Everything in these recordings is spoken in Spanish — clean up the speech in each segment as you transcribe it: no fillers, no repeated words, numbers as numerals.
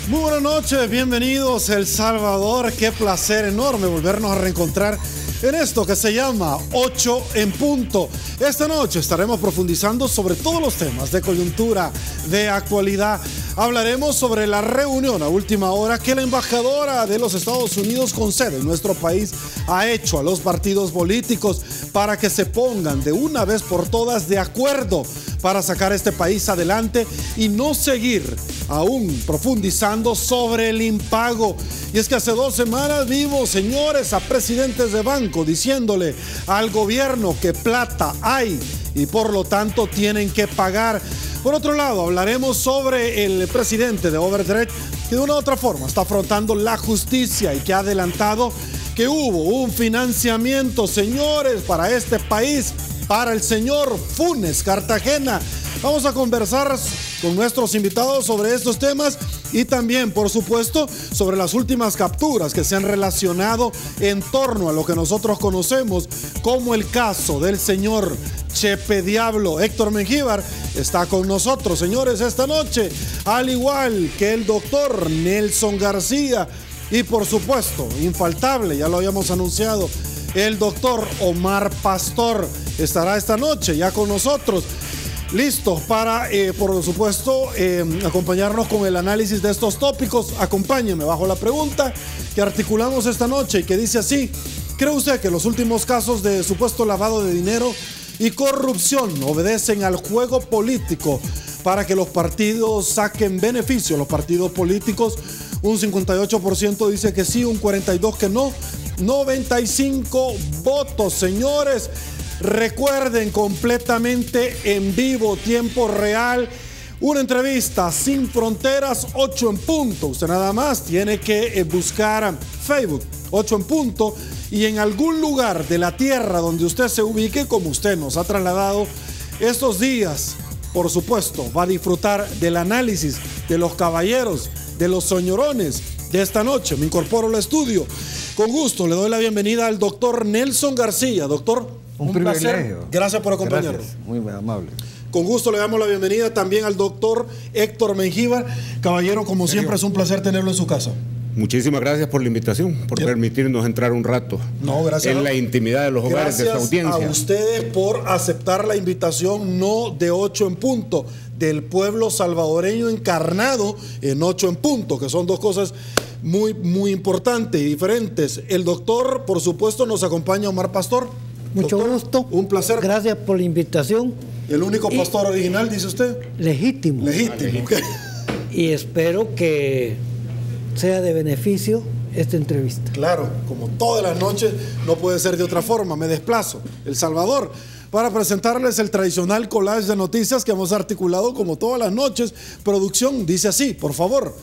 Muy buenas noches, bienvenidos El Salvador. Qué placer enorme volvernos a reencontrar en esto que se llama 8 en punto. Esta noche estaremos profundizando sobre todos los temas de coyuntura, de actualidad. Hablaremos sobre la reunión a última hora que la embajadora de los Estados Unidos con sede en nuestro país ha hecho a los partidos políticos para que se pongan de una vez por todas de acuerdo para sacar este país adelante y no seguir aún profundizando sobre el impago. Y es que hace 2 semanas vimos, señores, a presidentes de banco diciéndole al gobierno que plata hay y por lo tanto tienen que pagar. Por otro lado, hablaremos sobre el presidente de Overdrecht que de una u otra forma está afrontando la justicia y que ha adelantado que hubo un financiamiento, señores, para este país, para el señor Funes Cartagena. Vamos a conversar con nuestros invitados sobre estos temas y también, por supuesto, sobre las últimas capturas que se han relacionado en torno a lo que nosotros conocemos como el caso del señor Chepe Diablo. Héctor Mengíbar está con nosotros, señores, esta noche, al igual que el doctor Nelson García y, por supuesto, infaltable, ya lo habíamos anunciado, el doctor Omar Pastor estará esta noche ya con nosotros, listos para, por supuesto, acompañarnos con el análisis de estos tópicos. Acompáñenme bajo la pregunta que articulamos esta noche y que dice así: ¿cree usted que los últimos casos de supuesto lavado de dinero y corrupción obedecen al juego político para que los partidos saquen beneficio, los partidos políticos? Un 58% dice que sí, un 42% que no, 95 votos, señores. Recuerden, completamente en vivo, tiempo real, una entrevista sin fronteras, 8 en punto. Usted nada más tiene que buscar Facebook, 8 en punto, y en algún lugar de la tierra donde usted se ubique, como usted nos ha trasladado estos días, por supuesto, va a disfrutar del análisis de los caballeros, de los señorones de esta noche. Me incorporo al estudio. Con gusto le doy la bienvenida al doctor Nelson García. Doctor, un placer. Gracias por acompañarnos. Gracias. Muy amable. Con gusto le damos la bienvenida también al doctor Héctor Mengíbar. Caballero, como siempre, es un placer tenerlo en su casa. Muchísimas gracias por la invitación, por permitirnos entrar un rato en la intimidad de los hogares de su audiencia. Gracias a ustedes por aceptar la invitación, no de 8 en punto, del pueblo salvadoreño encarnado en 8 en punto, que son dos cosas muy, muy importantes y diferentes. El doctor, por supuesto, nos acompaña Omar Pastor. Mucho Doctor, gusto. Un placer. Gracias por la invitación. El único pastor original, dice usted. Legítimo. Legítimo. Okay. Y espero que sea de beneficio esta entrevista. Claro, como todas las noches, no puede ser de otra forma. Me desplazo, El Salvador, para presentarles el tradicional collage de noticias que hemos articulado como todas las noches. Producción dice así, por favor.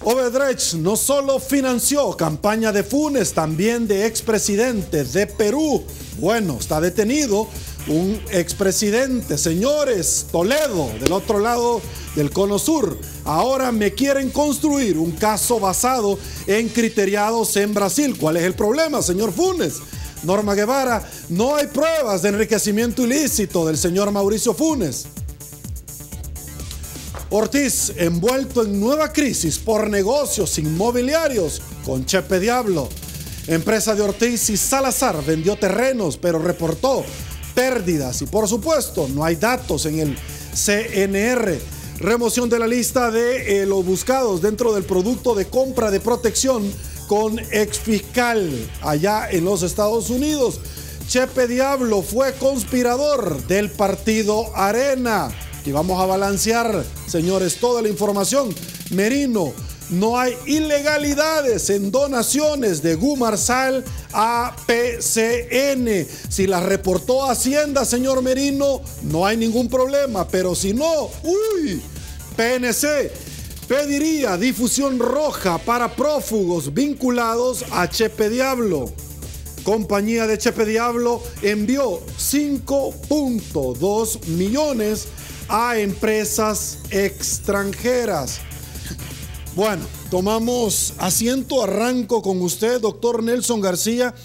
Overdrecht no solo financió campaña de Funes, también de expresidentes de Perú. Bueno, está detenido un expresidente, señores, Toledo, del otro lado del cono sur. Ahora me quieren construir un caso basado en criteriados en Brasil. ¿Cuál es el problema, señor Funes? Norma Guevara, no hay pruebas de enriquecimiento ilícito del señor Mauricio Funes. Ortiz, envuelto en nueva crisis por negocios inmobiliarios con Chepe Diablo. Empresa de Ortiz y Salazar vendió terrenos, pero reportó pérdidas. Y por supuesto, no hay datos en el CNR. Remoción de la lista de los buscados dentro del producto de compra de protección con exfiscal allá en los Estados Unidos. Chepe Diablo fue conspirador del partido Arena. Y vamos a balancear, señores, toda la información. Merino, no hay ilegalidades en donaciones de Gumarsal a PCN. Si las reportó Hacienda, señor Merino, no hay ningún problema. Pero si no, PNC pediría difusión roja para prófugos vinculados a Chepe Diablo. Compañía de Chepe Diablo envió 5.2 millones a empresas extranjeras. Bueno, tomamos asiento, arranco con usted, doctor Nelson García.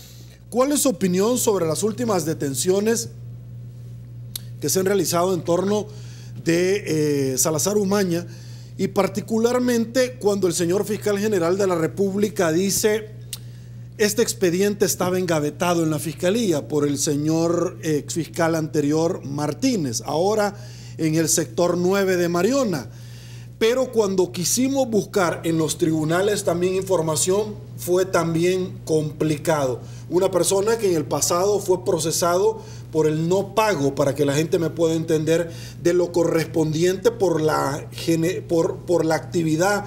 ¿Cuál es su opinión sobre las últimas detenciones que se han realizado en torno de Salazar Umaña y particularmente cuando el señor fiscal general de la República dice: este expediente estaba engavetado en la fiscalía por el señor fiscal anterior Martínez, ahora en el sector 9 de Mariona. Pero cuando quisimos buscar en los tribunales también información, fue también complicado. Una persona que en el pasado fue procesado por el no pago, para que la gente me pueda entender, de lo correspondiente por la actividad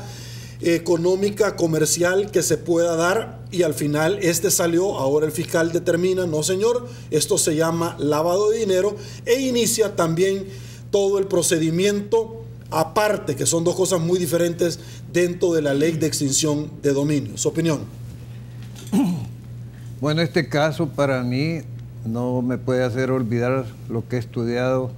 económica, comercial que se pueda dar, y al final salió, ahora el fiscal determina: no señor, esto se llama lavado de dinero, e inicia también todo el procedimiento aparte, que son dos cosas muy diferentes dentro de la ley de extinción de dominio. ¿Su opinión? Bueno, este caso para mí no me puede hacer olvidar lo que he estudiado,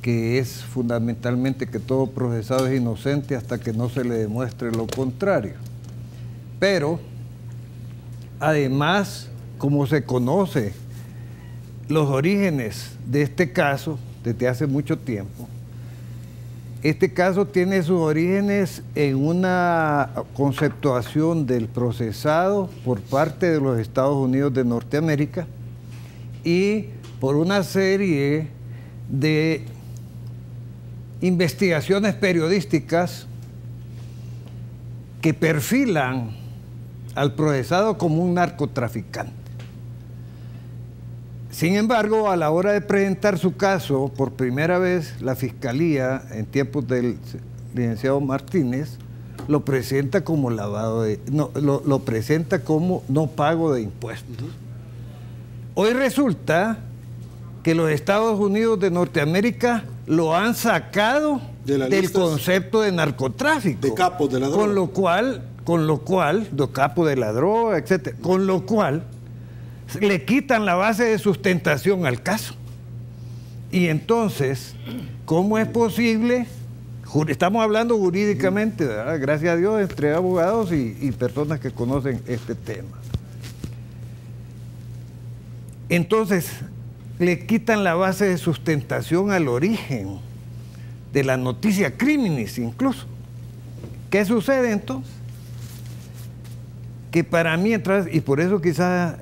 que es fundamentalmente que todo procesado es inocente hasta que no se le demuestre lo contrario. Pero, además, como se conoce los orígenes de este caso desde hace mucho tiempo, este caso tiene sus orígenes en una conceptuación del procesado por parte de los Estados Unidos de Norteamérica y por una serie de investigaciones periodísticas que perfilan al procesado como un narcotraficante. Sin embargo, a la hora de presentar su caso, por primera vez la Fiscalía, en tiempos del licenciado Martínez, lo presenta como lo presenta como no pago de impuestos. Hoy resulta que los Estados Unidos de Norteamérica lo han sacado del concepto de narcotráfico. De capos de la droga. Con lo cual, de capos de la droga, etcétera, con lo cual le quitan la base de sustentación al caso. Y entonces, ¿cómo es posible? Estamos hablando jurídicamente, ¿verdad? Gracias a Dios, entre abogados y personas que conocen este tema. Entonces, le quitan la base de sustentación al origen de la noticia criminis incluso. ¿Qué sucede entonces? Que para mí, y por eso quizás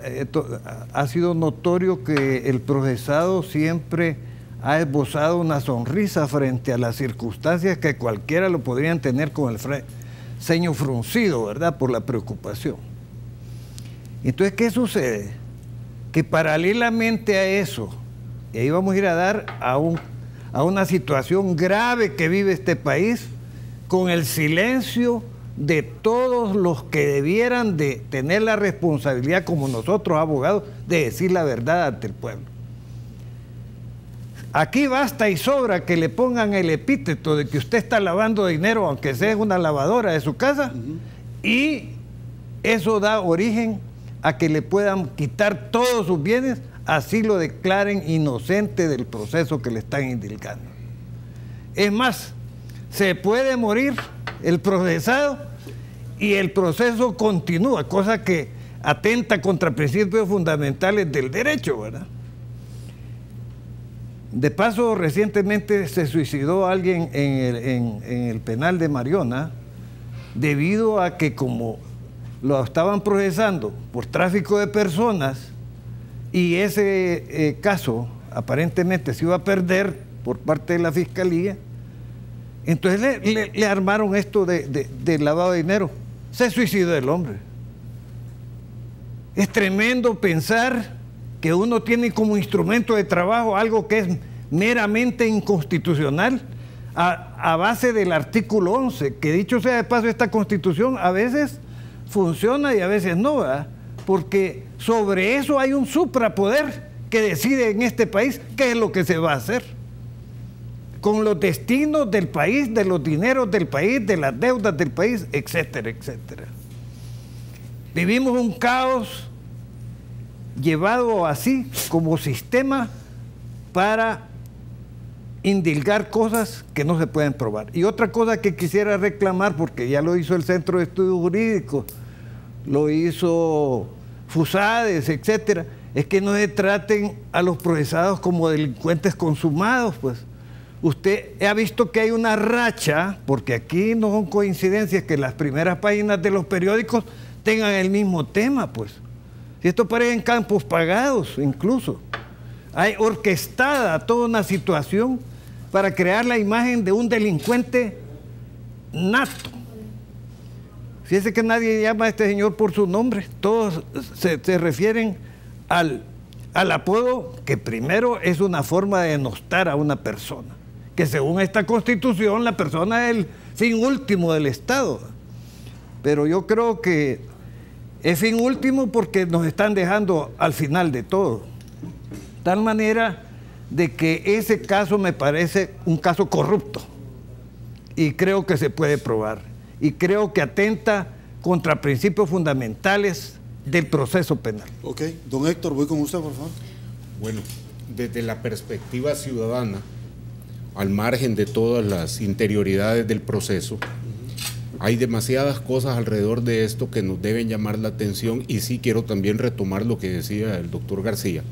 ha sido notorio que el procesado siempre ha esbozado una sonrisa frente a las circunstancias que cualquiera lo podrían tener con el ceño fruncido, ¿verdad? Por la preocupación. Entonces, ¿qué sucede? Que paralelamente a eso, y ahí vamos a ir a dar a una situación grave que vive este país, con el silencio de todos los que debieran de tener la responsabilidad, como nosotros abogados, de decir la verdad ante el pueblo. Aquí basta y sobra que le pongan el epíteto de que usted está lavando dinero, aunque sea una lavadora de su casa, y eso da origen a que le puedan quitar todos sus bienes, así lo declaren inocente del proceso que le están indicando. Es más, se puede morir el procesado y el proceso continúa, cosa que atenta contra principios fundamentales del derecho, ¿verdad? De paso, recientemente se suicidó alguien en el penal de Mariona, debido a que como lo estaban procesando por tráfico de personas y ese caso aparentemente se iba a perder por parte de la Fiscalía, entonces le armaron esto de lavado de dinero. Se suicidó el hombre. Es tremendo pensar que uno tiene como instrumento de trabajo algo que es meramente inconstitucional a base del artículo 11, que dicho sea de paso, esta Constitución a veces funciona y a veces no, ¿verdad? Porque sobre eso hay un suprapoder que decide en este país qué es lo que se va a hacer con los destinos del país, de los dineros del país, de las deudas del país, etcétera, etcétera. Vivimos un caos llevado así como sistema para indilgar cosas que no se pueden probar. Y otra cosa que quisiera reclamar, porque ya lo hizo el Centro de Estudios Jurídicos, lo hizo FUSADES, etcétera, es que no se traten a los procesados como delincuentes consumados, pues, usted ha visto que hay una racha, porque aquí no son coincidencias que las primeras páginas de los periódicos tengan el mismo tema, pues. Si esto parecen campos pagados, incluso. Hay orquestada toda una situación para crear la imagen de un delincuente nato. Fíjese que nadie llama a este señor por su nombre, todos se refieren al apodo, que primero es una forma de denostar a una persona, que según esta Constitución la persona es el fin último del Estado. Pero yo creo que es fin último porque nos están dejando al final de todo. Tal manera de que ese caso me parece un caso corrupto y creo que se puede probar y creo que atenta contra principios fundamentales del proceso penal. Ok, don Héctor, voy con usted, por favor. Bueno, desde la perspectiva ciudadana, al margen de todas las interioridades del proceso, hay demasiadas cosas alrededor de esto que nos deben llamar la atención, y sí quiero también retomar lo que decía el doctor García,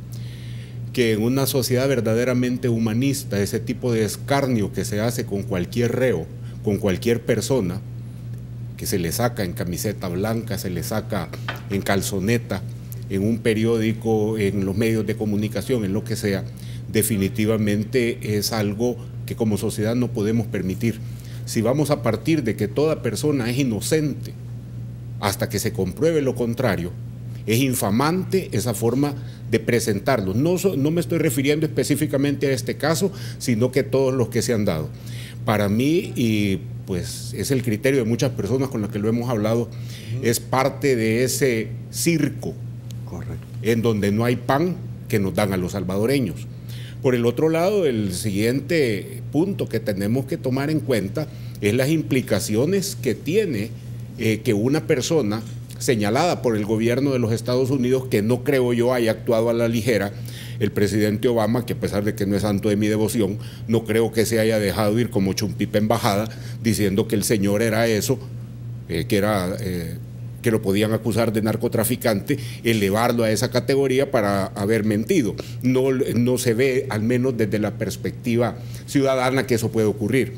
que en una sociedad verdaderamente humanista, ese tipo de escarnio que se hace con cualquier reo, con cualquier persona, que se le saca en camiseta blanca, se le saca en calzoneta, en un periódico, en los medios de comunicación, en lo que sea, definitivamente es algo que como sociedad no podemos permitir. Si vamos a partir de que toda persona es inocente hasta que se compruebe lo contrario, es infamante esa forma de presentarlo. No me estoy refiriendo específicamente a este caso, sino que todos los que se han dado. Para mí, y pues es el criterio de muchas personas con las que lo hemos hablado, es parte de ese circo. Correcto. En donde no hay pan que nos dan a los salvadoreños. Por el otro lado, el siguiente punto que tenemos que tomar en cuenta es las implicaciones que tiene que una persona señalada por el gobierno de los Estados Unidos, que no creo yo haya actuado a la ligera, el presidente Obama, que a pesar de que no es santo de mi devoción, no creo que se haya dejado ir como chumpipa embajada diciendo que el señor era eso, que lo podían acusar de narcotraficante, elevarlo a esa categoría para haber mentido. No se ve, al menos desde la perspectiva ciudadana, que eso puede ocurrir.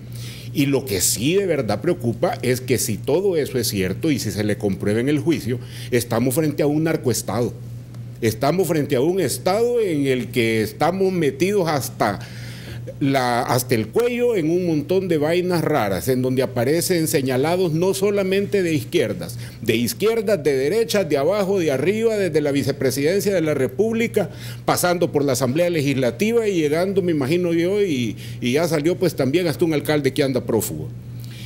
Y lo que sí de verdad preocupa es que si todo eso es cierto y si se le comprueba en el juicio, estamos frente a un narcoestado. Estamos frente a un estado en el que estamos metidos hasta el cuello en un montón de vainas raras, en donde aparecen señalados no solamente de izquierdas, de derechas, de abajo, de arriba, desde la vicepresidencia de la República, pasando por la Asamblea Legislativa y llegando, me imagino yo, y ya salió pues también hasta un alcalde que anda prófugo.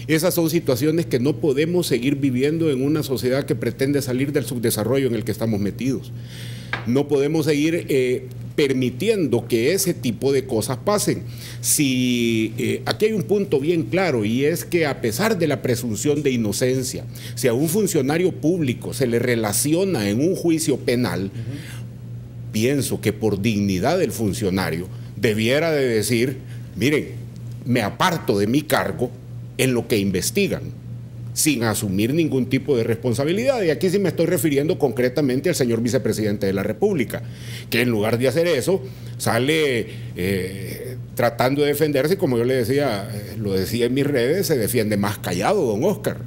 Esas son situaciones que no podemos seguir viviendo en una sociedad que pretende salir del subdesarrollo en el que estamos metidos. No podemos seguir permitiendo que ese tipo de cosas pasen. Aquí hay un punto bien claro, y es que a pesar de la presunción de inocencia, si a un funcionario público se le relaciona en un juicio penal, pienso que por dignidad del funcionario debiera de decir, miren, me aparto de mi cargo en lo que investigan, sin asumir ningún tipo de responsabilidad. Y aquí sí me estoy refiriendo concretamente al señor vicepresidente de la República, que en lugar de hacer eso, sale tratando de defenderse, como yo le decía, lo decía en mis redes, se defiende más callado, don Oscar.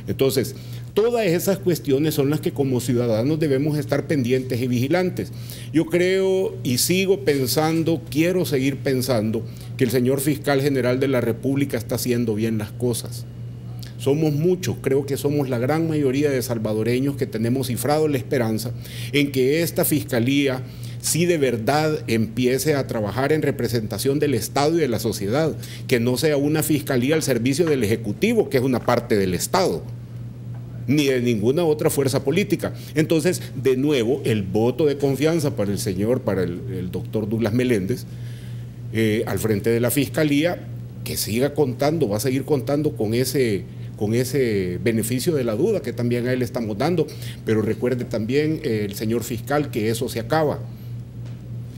Entonces, todas esas cuestiones son las que como ciudadanos debemos estar pendientes y vigilantes. Yo creo y sigo pensando, quiero seguir pensando, que el señor fiscal general de la República está haciendo bien las cosas. Somos muchos, creo que somos la gran mayoría de salvadoreños que tenemos cifrado la esperanza en que esta fiscalía sí de verdad empiece a trabajar en representación del Estado y de la sociedad, que no sea una fiscalía al servicio del Ejecutivo, que es una parte del Estado, ni de ninguna otra fuerza política. Entonces, de nuevo, el voto de confianza para el doctor Douglas Meléndez, al frente de la Fiscalía, que siga contando, va a seguir contando con ese beneficio de la duda que también a él le estamos dando. Pero recuerde también, el señor fiscal, que eso se acaba.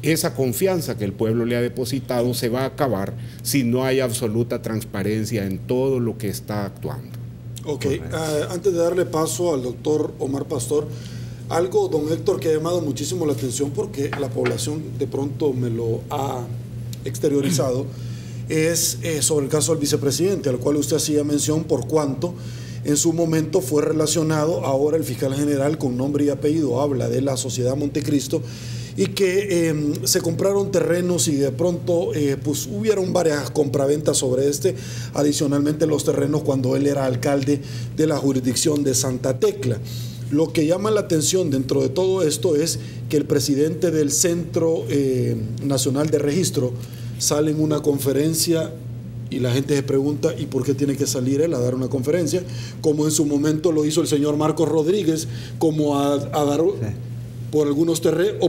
Esa confianza que el pueblo le ha depositado se va a acabar si no hay absoluta transparencia en todo lo que está actuando. Ok, antes de darle paso al doctor Omar Pastor, algo, don Héctor, que ha llamado muchísimo la atención porque la población de pronto me lo ha exteriorizado, es sobre el caso del vicepresidente, al cual usted hacía mención, por cuanto en su momento fue relacionado, ahora el fiscal general con nombre y apellido habla de la Sociedad Montecristo, y que se compraron terrenos y de pronto pues hubieron varias compraventas sobre adicionalmente los terrenos cuando él era alcalde de la jurisdicción de Santa Tecla. Lo que llama la atención dentro de todo esto es que el presidente del Centro Nacional de Registro sale en una conferencia y la gente se pregunta, ¿y por qué tiene que salir él a dar una conferencia? Como en su momento lo hizo el señor Marcos Rodríguez, como a dar por algunos terrenos,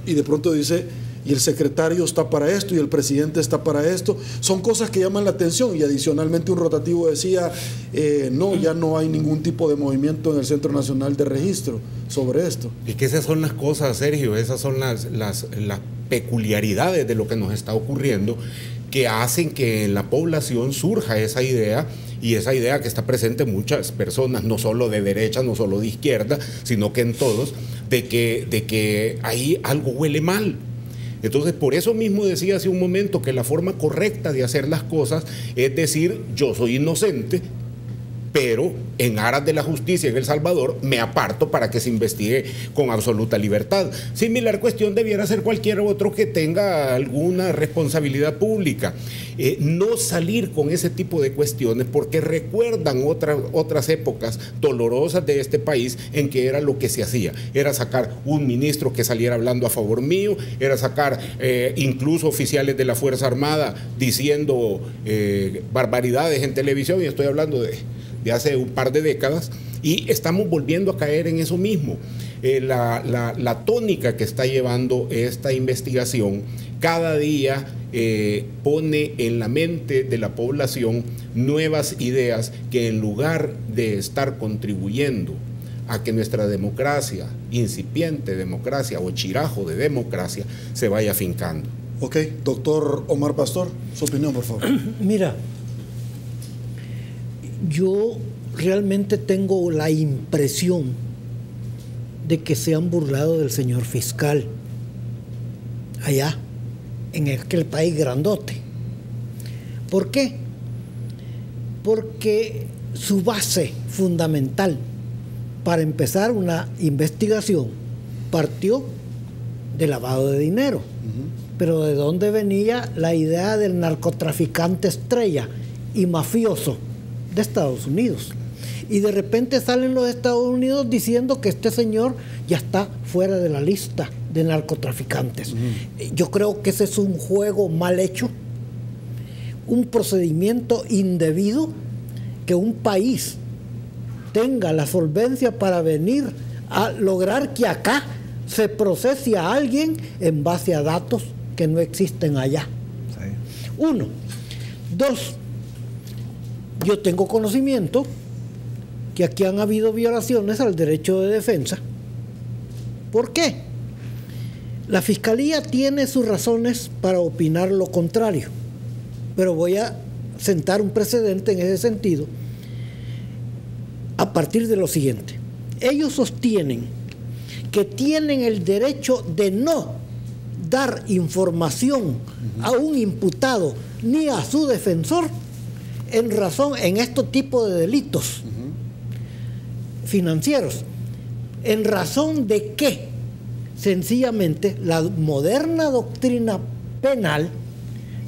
y de pronto dice, y el secretario está para esto, y el presidente está para esto. Son cosas que llaman la atención, y adicionalmente un rotativo decía, no, ya no hay ningún tipo de movimiento en el Centro Nacional de Registro sobre esto. Y que esas son las cosas, Sergio, esas son las peculiaridades de lo que nos está ocurriendo, que hacen que en la población surja esa idea, y esa idea que está presente en muchas personas, no solo de derecha, no solo de izquierda, sino que en todos, de que ahí algo huele mal. Entonces, por eso mismo decía hace un momento que la forma correcta de hacer las cosas es decir, yo soy inocente, pero en aras de la justicia en El Salvador me aparto para que se investigue con absoluta libertad. Similar cuestión debiera ser cualquier otro que tenga alguna responsabilidad pública. No salir con ese tipo de cuestiones porque recuerdan otras épocas dolorosas de este país en que era lo que se hacía. Era sacar un ministro que saliera hablando a favor mío, era sacar incluso oficiales de la Fuerza Armada diciendo barbaridades en televisión, y estoy hablando de hace un par de décadas, y estamos volviendo a caer en eso mismo. La tónica que está llevando esta investigación cada día pone en la mente de la población nuevas ideas que, en lugar de estar contribuyendo a que nuestra democracia, incipiente democracia o chirajo de democracia, se vaya afincando. Ok, doctor Omar Pastor, su opinión, por favor. Mira, yo realmente tengo la impresión de que se han burlado del señor fiscal allá, en aquel país grandote. ¿Por qué? Porque su base fundamental para empezar una investigación partió de lavado de dinero. Pero ¿de dónde venía la idea del narcotraficante estrella y mafioso? De Estados Unidos. Y de repente salen los Estados Unidos diciendo que este señor ya está fuera de la lista de narcotraficantes. Yo creo que ese es un juego mal hecho, un procedimiento indebido, que un país tenga la solvencia para venir a lograr que acá se procese a alguien en base a datos que no existen allá. Sí. 1. 2. Yo tengo conocimiento que aquí han habido violaciones al derecho de defensa. ¿Por qué? La Fiscalía tiene sus razones para opinar lo contrario, pero voy a sentar un precedente en ese sentido a partir de lo siguiente. Ellos sostienen que tienen el derecho de no dar información a un imputado ni a su defensor en estos tipos de delitos financieros, en razón de que sencillamente la moderna doctrina penal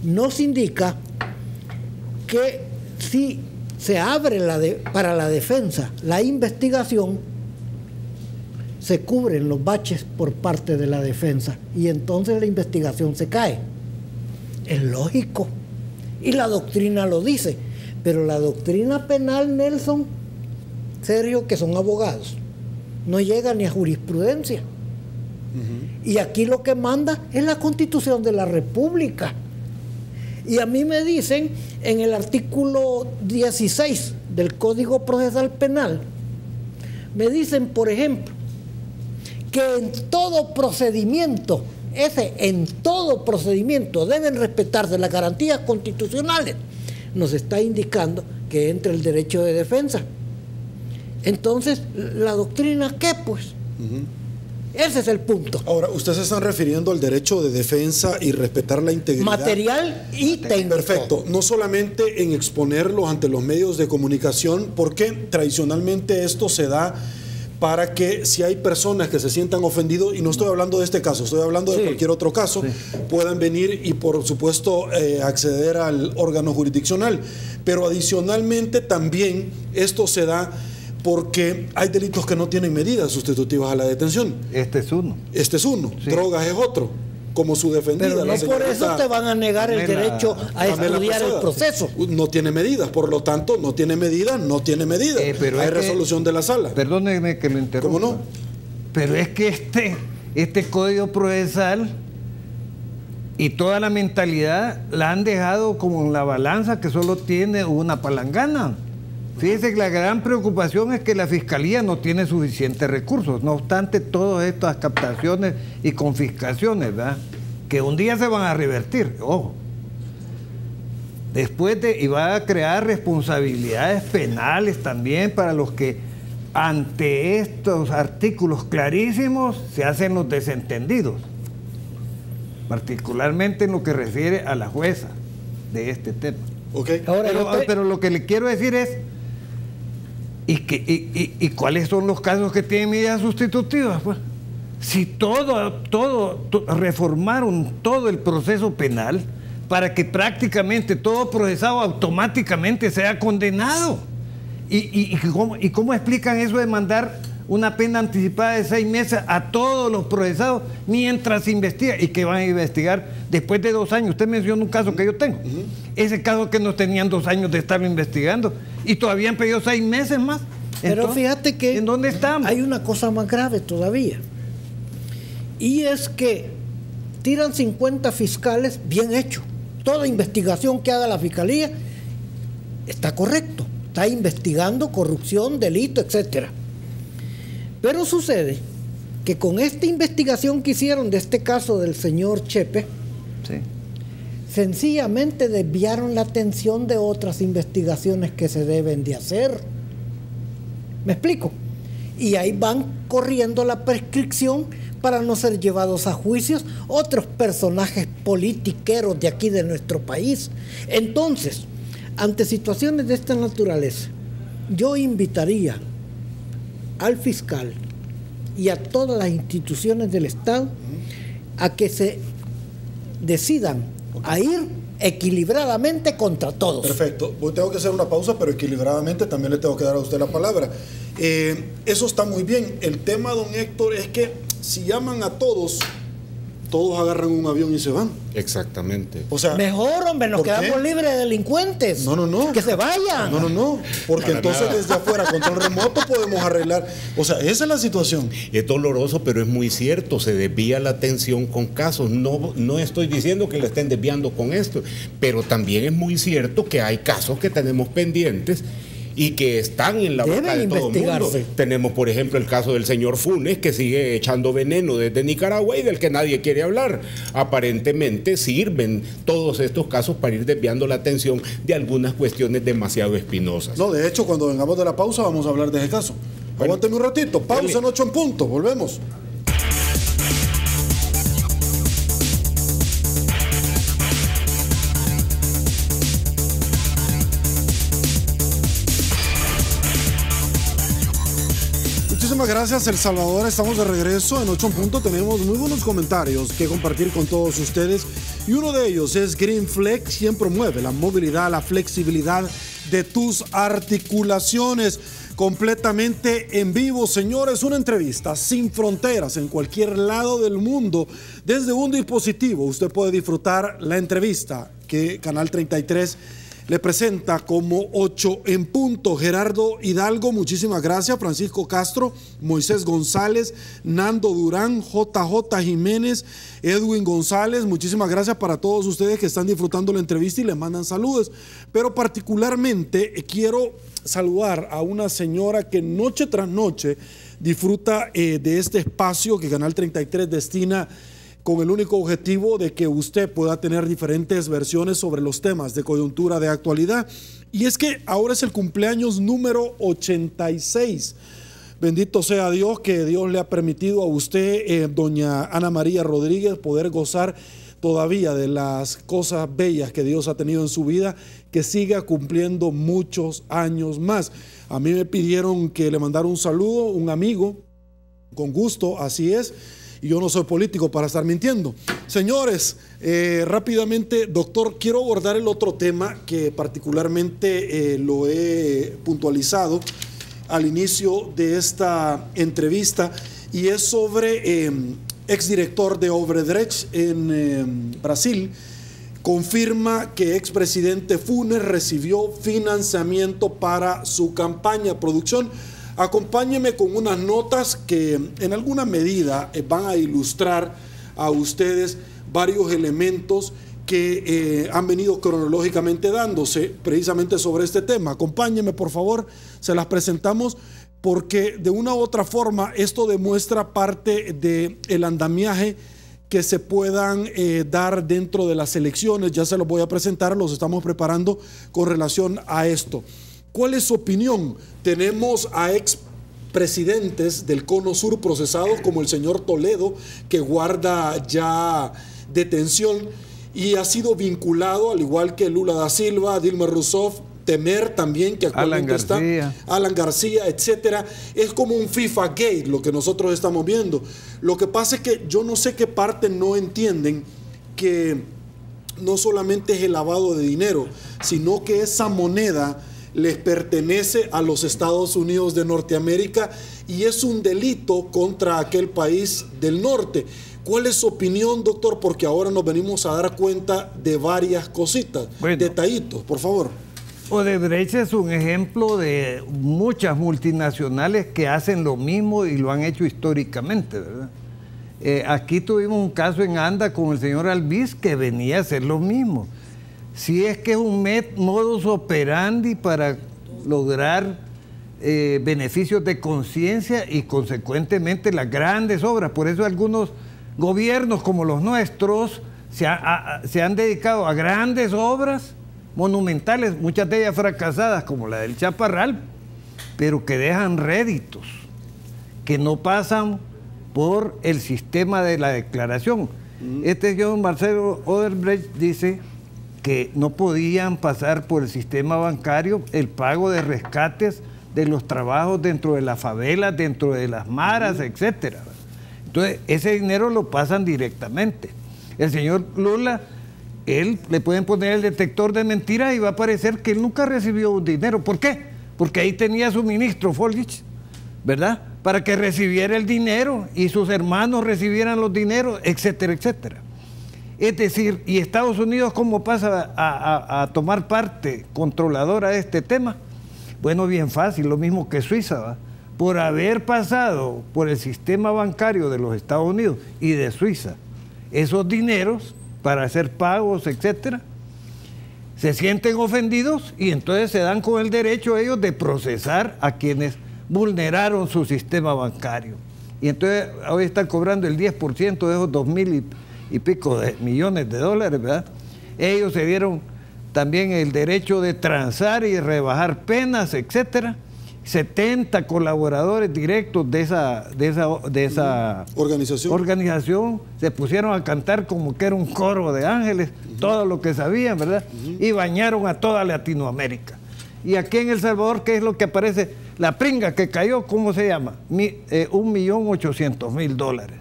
nos indica que si se abre para la defensa la investigación, se cubren los baches por parte de la defensa y entonces la investigación se cae. Es lógico y la doctrina lo dice. Pero la doctrina penal, Nelson, Sergio, que son abogados, no llega ni a jurisprudencia. Y aquí lo que manda es la Constitución de la República. Y a mí me dicen, en el artículo 16 del Código Procesal Penal, me dicen, por ejemplo, que en todo procedimiento deben respetarse las garantías constitucionales. Nos está indicando que entra el derecho de defensa. Entonces, ¿la doctrina qué, pues? Ese es el punto. Ahora, ustedes se están refiriendo al derecho de defensa y respetar la integridad Material y técnico. Perfecto, no solamente en exponerlos ante los medios de comunicación, porque tradicionalmente esto se da para que si hay personas que se sientan ofendidos, y no estoy hablando de este caso, estoy hablando de cualquier otro caso, puedan venir y por supuesto acceder al órgano jurisdiccional. Pero adicionalmente también esto se da porque hay delitos que no tienen medidas sustitutivas a la detención. Este es uno. Este es uno, drogas es otro, como su defendida. Pero no por eso te van a negar el derecho a estudiar el proceso. No tiene medidas, por lo tanto, no tiene medidas, no tiene medidas. Pero hay resolución de la sala. Perdóneme que lo interrumpa. ¿Cómo no? Pero es que este Código Procesal y toda la mentalidad la han dejado como en la balanza que solo tiene una palangana. Fíjese que la gran preocupación es que la Fiscalía no tiene suficientes recursos, no obstante todas estas captaciones y confiscaciones, ¿verdad?, que un día se van a revertir, ojo. Y va a crear responsabilidades penales también para los que ante estos artículos clarísimos se hacen los desentendidos, particularmente en lo que refiere a la jueza de este tema. Okay. Pero lo que le quiero decir es ¿y cuáles son los casos que tienen medidas sustitutivas? Pues, si reformaron todo el proceso penal para que prácticamente todo procesado automáticamente sea condenado. ¿Y cómo explican eso de mandar una pena anticipada de 6 meses a todos los procesados mientras se investiga? ¿Y que van a investigar después de 2 años? Usted mencionó un caso que yo tengo. Ese caso que no tenían 2 años de estarlo investigando y todavía han pedido 6 meses más. Pero entonces, fíjate que ¿en dónde estamos? Hay una cosa más grave todavía. Y es que tiran 50 fiscales bien hecho. Toda investigación que haga la Fiscalía está correcto. Está investigando corrupción, delito, etcétera. Pero sucede que con esta investigación que hicieron de este caso del señor Chepe, sencillamente desviaron la atención de otras investigaciones que se deben de hacer. ¿Me explico? Y ahí van corriendo la prescripción para no ser llevados a juicios otros personajes politiqueros de aquí de nuestro país. Entonces, ante situaciones de esta naturaleza, yo invitaría al fiscal y a todas las instituciones del Estado a que se decidan a ir equilibradamente contra todos. Perfecto. Tengo que hacer una pausa, pero equilibradamente también le tengo que dar a usted la palabra. Eso está muy bien. El tema, don Héctor, es que si llaman a todos agarran un avión y se van. Exactamente. O sea, mejor, hombre, nos quedamos libres de delincuentes. No. Que se vayan. No. Porque Para entonces nada. desde afuera, control remoto, podemos arreglar. O sea, esa es la situación. Es doloroso, pero es muy cierto. Se desvía la atención con casos. No estoy diciendo que le estén desviando con esto, pero también es muy cierto que hay casos que tenemos pendientes y que están en la boca de todo el mundo. Tenemos, por ejemplo, el caso del señor Funes, que sigue echando veneno desde Nicaragua y del que nadie quiere hablar. Aparentemente sirven todos estos casos para ir desviando la atención de algunas cuestiones demasiado espinosas. No, de hecho, cuando vengamos de la pausa vamos a hablar de ese caso. Bueno, aguánteme un ratito. Pausa en 8 en punto. Volvemos. Muchísimas gracias, El Salvador. Estamos de regreso en 8 en punto. Tenemos muy buenos comentarios que compartir con todos ustedes. Y uno de ellos es Green Flex, quien promueve la movilidad, la flexibilidad de tus articulaciones. Completamente en vivo, señores, una entrevista sin fronteras en cualquier lado del mundo. Desde un dispositivo usted puede disfrutar la entrevista que Canal 33 le presenta como 8 en punto. Gerardo Hidalgo, muchísimas gracias. Francisco Castro, Moisés González, Nando Durán, JJ Jiménez, Edwin González, muchísimas gracias para todos ustedes que están disfrutando la entrevista y les mandan saludos. Pero particularmente quiero saludar a una señora que noche tras noche disfruta de este espacio que Canal 33 destina con el único objetivo de que usted pueda tener diferentes versiones sobre los temas de coyuntura de actualidad. Y es que ahora es el cumpleaños número 86 Bendito sea Dios que Dios le ha permitido a usted, doña Ana María Rodríguez, poder gozar todavía de las cosas bellas que Dios ha tenido en su vida, que siga cumpliendo muchos años más. A mí me pidieron que le mandara un saludo, un amigo, con gusto, así es, y yo no soy político para estar mintiendo. Señores, rápidamente, doctor, quiero abordar el otro tema que particularmente lo he puntualizado al inicio de esta entrevista, y es sobre exdirector de Odebrecht en Brasil. Confirma que expresidente Funes recibió financiamiento para su campaña. Producción, acompáñeme con unas notas que en alguna medida van a ilustrar a ustedes varios elementos que han venido cronológicamente dándose precisamente sobre este tema. Acompáñeme, por favor, se las presentamos porque de una u otra forma esto demuestra parte del andamiaje que se puedan dar dentro de las elecciones. Ya se los voy a presentar, los estamos preparando con relación a esto. ¿Cuál es su opinión? Tenemos a expresidentes del Cono Sur procesados como el señor Toledo, que guarda ya detención y ha sido vinculado, al igual que Lula da Silva, Dilma Rousseff, Temer también, que actualmente está, Alan García, etcétera. Es como un FIFA Gate lo que nosotros estamos viendo. Lo que pasa es que yo no sé qué parte no entienden que no solamente es el lavado de dinero, sino que esa moneda les pertenece a los Estados Unidos de Norteamérica y es un delito contra aquel país del norte. ¿Cuál es su opinión, doctor? Porque ahora nos venimos a dar cuenta de varias cositas, detallitos, por favor. Odebrecht es un ejemplo de muchas multinacionales que hacen lo mismo y lo han hecho históricamente, ¿verdad? Aquí tuvimos un caso en Anda con el señor Albiz que venía a hacer lo mismo. Si es que es un modus operandi para lograr beneficios de conciencia y consecuentemente las grandes obras. Por eso algunos gobiernos como los nuestros se han dedicado a grandes obras monumentales, muchas de ellas fracasadas, como la del Chaparral, pero que dejan réditos, que no pasan por el sistema de la declaración. Este señor Marcelo Odebrecht dice que no podían pasar por el sistema bancario el pago de rescates de los trabajos dentro de las favelas, dentro de las maras, etcétera. Entonces, ese dinero lo pasan directamente. El señor Lula, él le pueden poner el detector de mentiras y va a parecer que él nunca recibió un dinero. ¿Por qué? Porque ahí tenía su ministro, Folgich, ¿verdad? Para que recibiera el dinero y sus hermanos recibieran los dineros, etcétera, etcétera. Es decir, ¿y Estados Unidos cómo pasa a tomar parte controladora de este tema? Bueno, bien fácil, lo mismo que Suiza, ¿va? Por haber pasado por el sistema bancario de los Estados Unidos y de Suiza esos dineros para hacer pagos, etcétera, se sienten ofendidos y entonces se dan con el derecho ellos de procesar a quienes vulneraron su sistema bancario. Y entonces hoy están cobrando el 10% de esos 2.000 y pico de millones de dólares, ¿verdad? Ellos se dieron también el derecho de transar y rebajar penas, etcétera. 70 colaboradores directos de esa organización se pusieron a cantar como que era un coro de ángeles, todo lo que sabían, ¿verdad? Y bañaron a toda Latinoamérica. Y aquí en El Salvador, ¿qué es lo que aparece? La pringa que cayó, ¿cómo se llama? 1.800.000 dólares.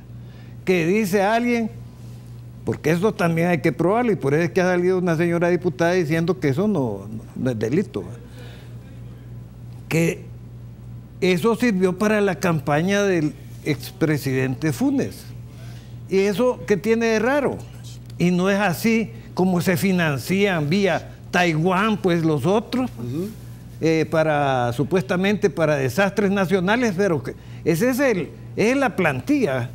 Que dice alguien, porque eso también hay que probarlo, y por eso es que ha salido una señora diputada diciendo que eso no es delito, ¿verdad? Que eso sirvió para la campaña del expresidente Funes. ¿Y eso qué tiene de raro? Y no es así como se financian vía Taiwán, pues los otros, supuestamente para desastres nacionales, pero que ese es la plantilla.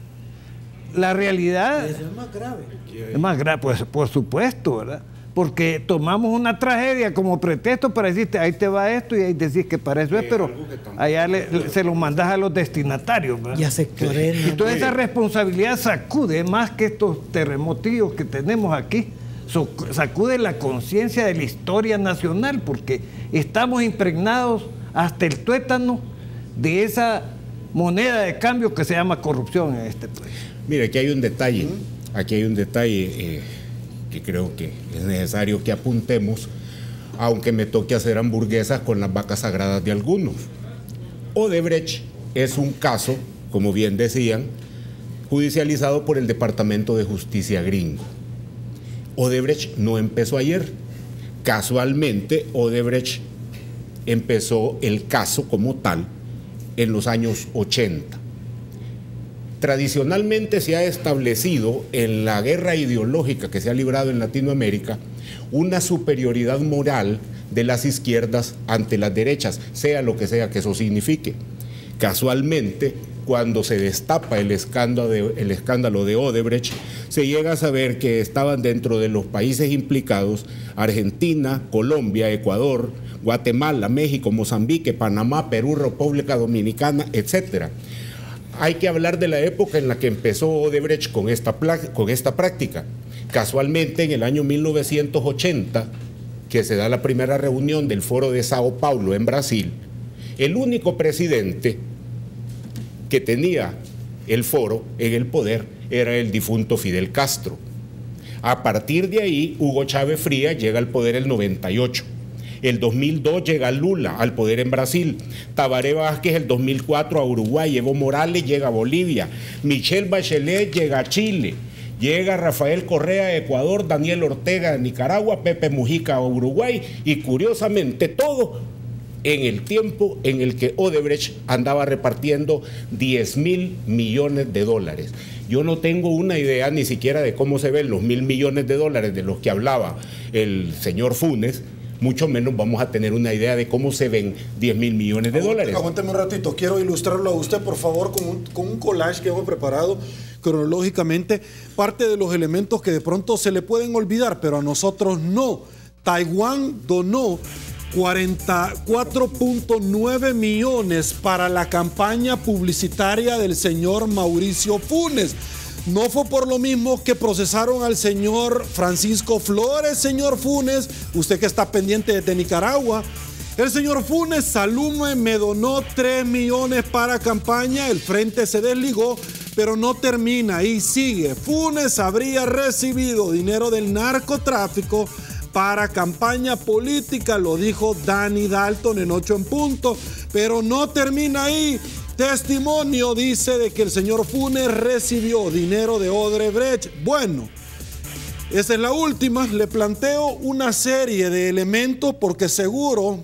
La realidad Eso es más grave. es más grave, pues por supuesto, ¿verdad? Porque tomamos una tragedia como pretexto para decirte, ahí te va esto, y ahí decís que para eso es, pero allá se lo mandas a los destinatarios, ¿verdad? Y a sectores. Y toda esa responsabilidad sacude, más que estos terremotillos que tenemos aquí, sacude la conciencia de la historia nacional, porque estamos impregnados hasta el tuétano de esa moneda de cambio que se llama corrupción en este país. Mire, aquí hay un detalle, que creo que es necesario que apuntemos, aunque me toque hacer hamburguesas con las vacas sagradas de algunos. Odebrecht es un caso, como bien decían, judicializado por el Departamento de Justicia gringo. Odebrecht no empezó ayer. Casualmente, Odebrecht empezó el caso como tal en los años 80. Tradicionalmente se ha establecido en la guerra ideológica que se ha librado en Latinoamérica una superioridad moral de las izquierdas ante las derechas, sea lo que sea que eso signifique. Casualmente, cuando se destapa el escándalo de Odebrecht, se llega a saber que estaban dentro de los países implicados Argentina, Colombia, Ecuador, Guatemala, México, Mozambique, Panamá, Perú, República Dominicana, etc. Hay que hablar de la época en la que empezó Odebrecht con esta práctica. Casualmente, en el año 1980, que se da la primera reunión del Foro de Sao Paulo en Brasil, el único presidente que tenía el foro en el poder era el difunto Fidel Castro. A partir de ahí, Hugo Chávez Frías llega al poder el 98. El 2002 llega Lula al poder en Brasil. Tabaré Vázquez el 2004 a Uruguay. Evo Morales llega a Bolivia. Michelle Bachelet llega a Chile. Llega Rafael Correa a Ecuador, Daniel Ortega a Nicaragua, Pepe Mujica a Uruguay y curiosamente todo en el tiempo en el que Odebrecht andaba repartiendo 10.000 millones de dólares. Yo no tengo una idea ni siquiera de cómo se ven los 1.000 millones de dólares de los que hablaba el señor Funes, mucho menos vamos a tener una idea de cómo se ven 10.000 millones de dólares. Aguánteme un ratito, quiero ilustrarlo a usted, por favor, con un collage que hemos preparado cronológicamente, parte de los elementos que de pronto se le pueden olvidar, pero a nosotros no. Taiwán donó 44.9 millones para la campaña publicitaria del señor Mauricio Funes. No fue por lo mismo que procesaron al señor Francisco Flores, señor Funes, usted que está pendiente de Nicaragua. El señor Funes Salume me donó 3 millones para campaña, el frente se desligó, pero no termina y sigue. Funes habría recibido dinero del narcotráfico para campaña política, lo dijo Danny Dalton en 8 en punto, pero no termina ahí. Testimonio dice de que el señor Funes recibió dinero de Odebrecht. Bueno, esa es la última. Le planteo una serie de elementos porque seguro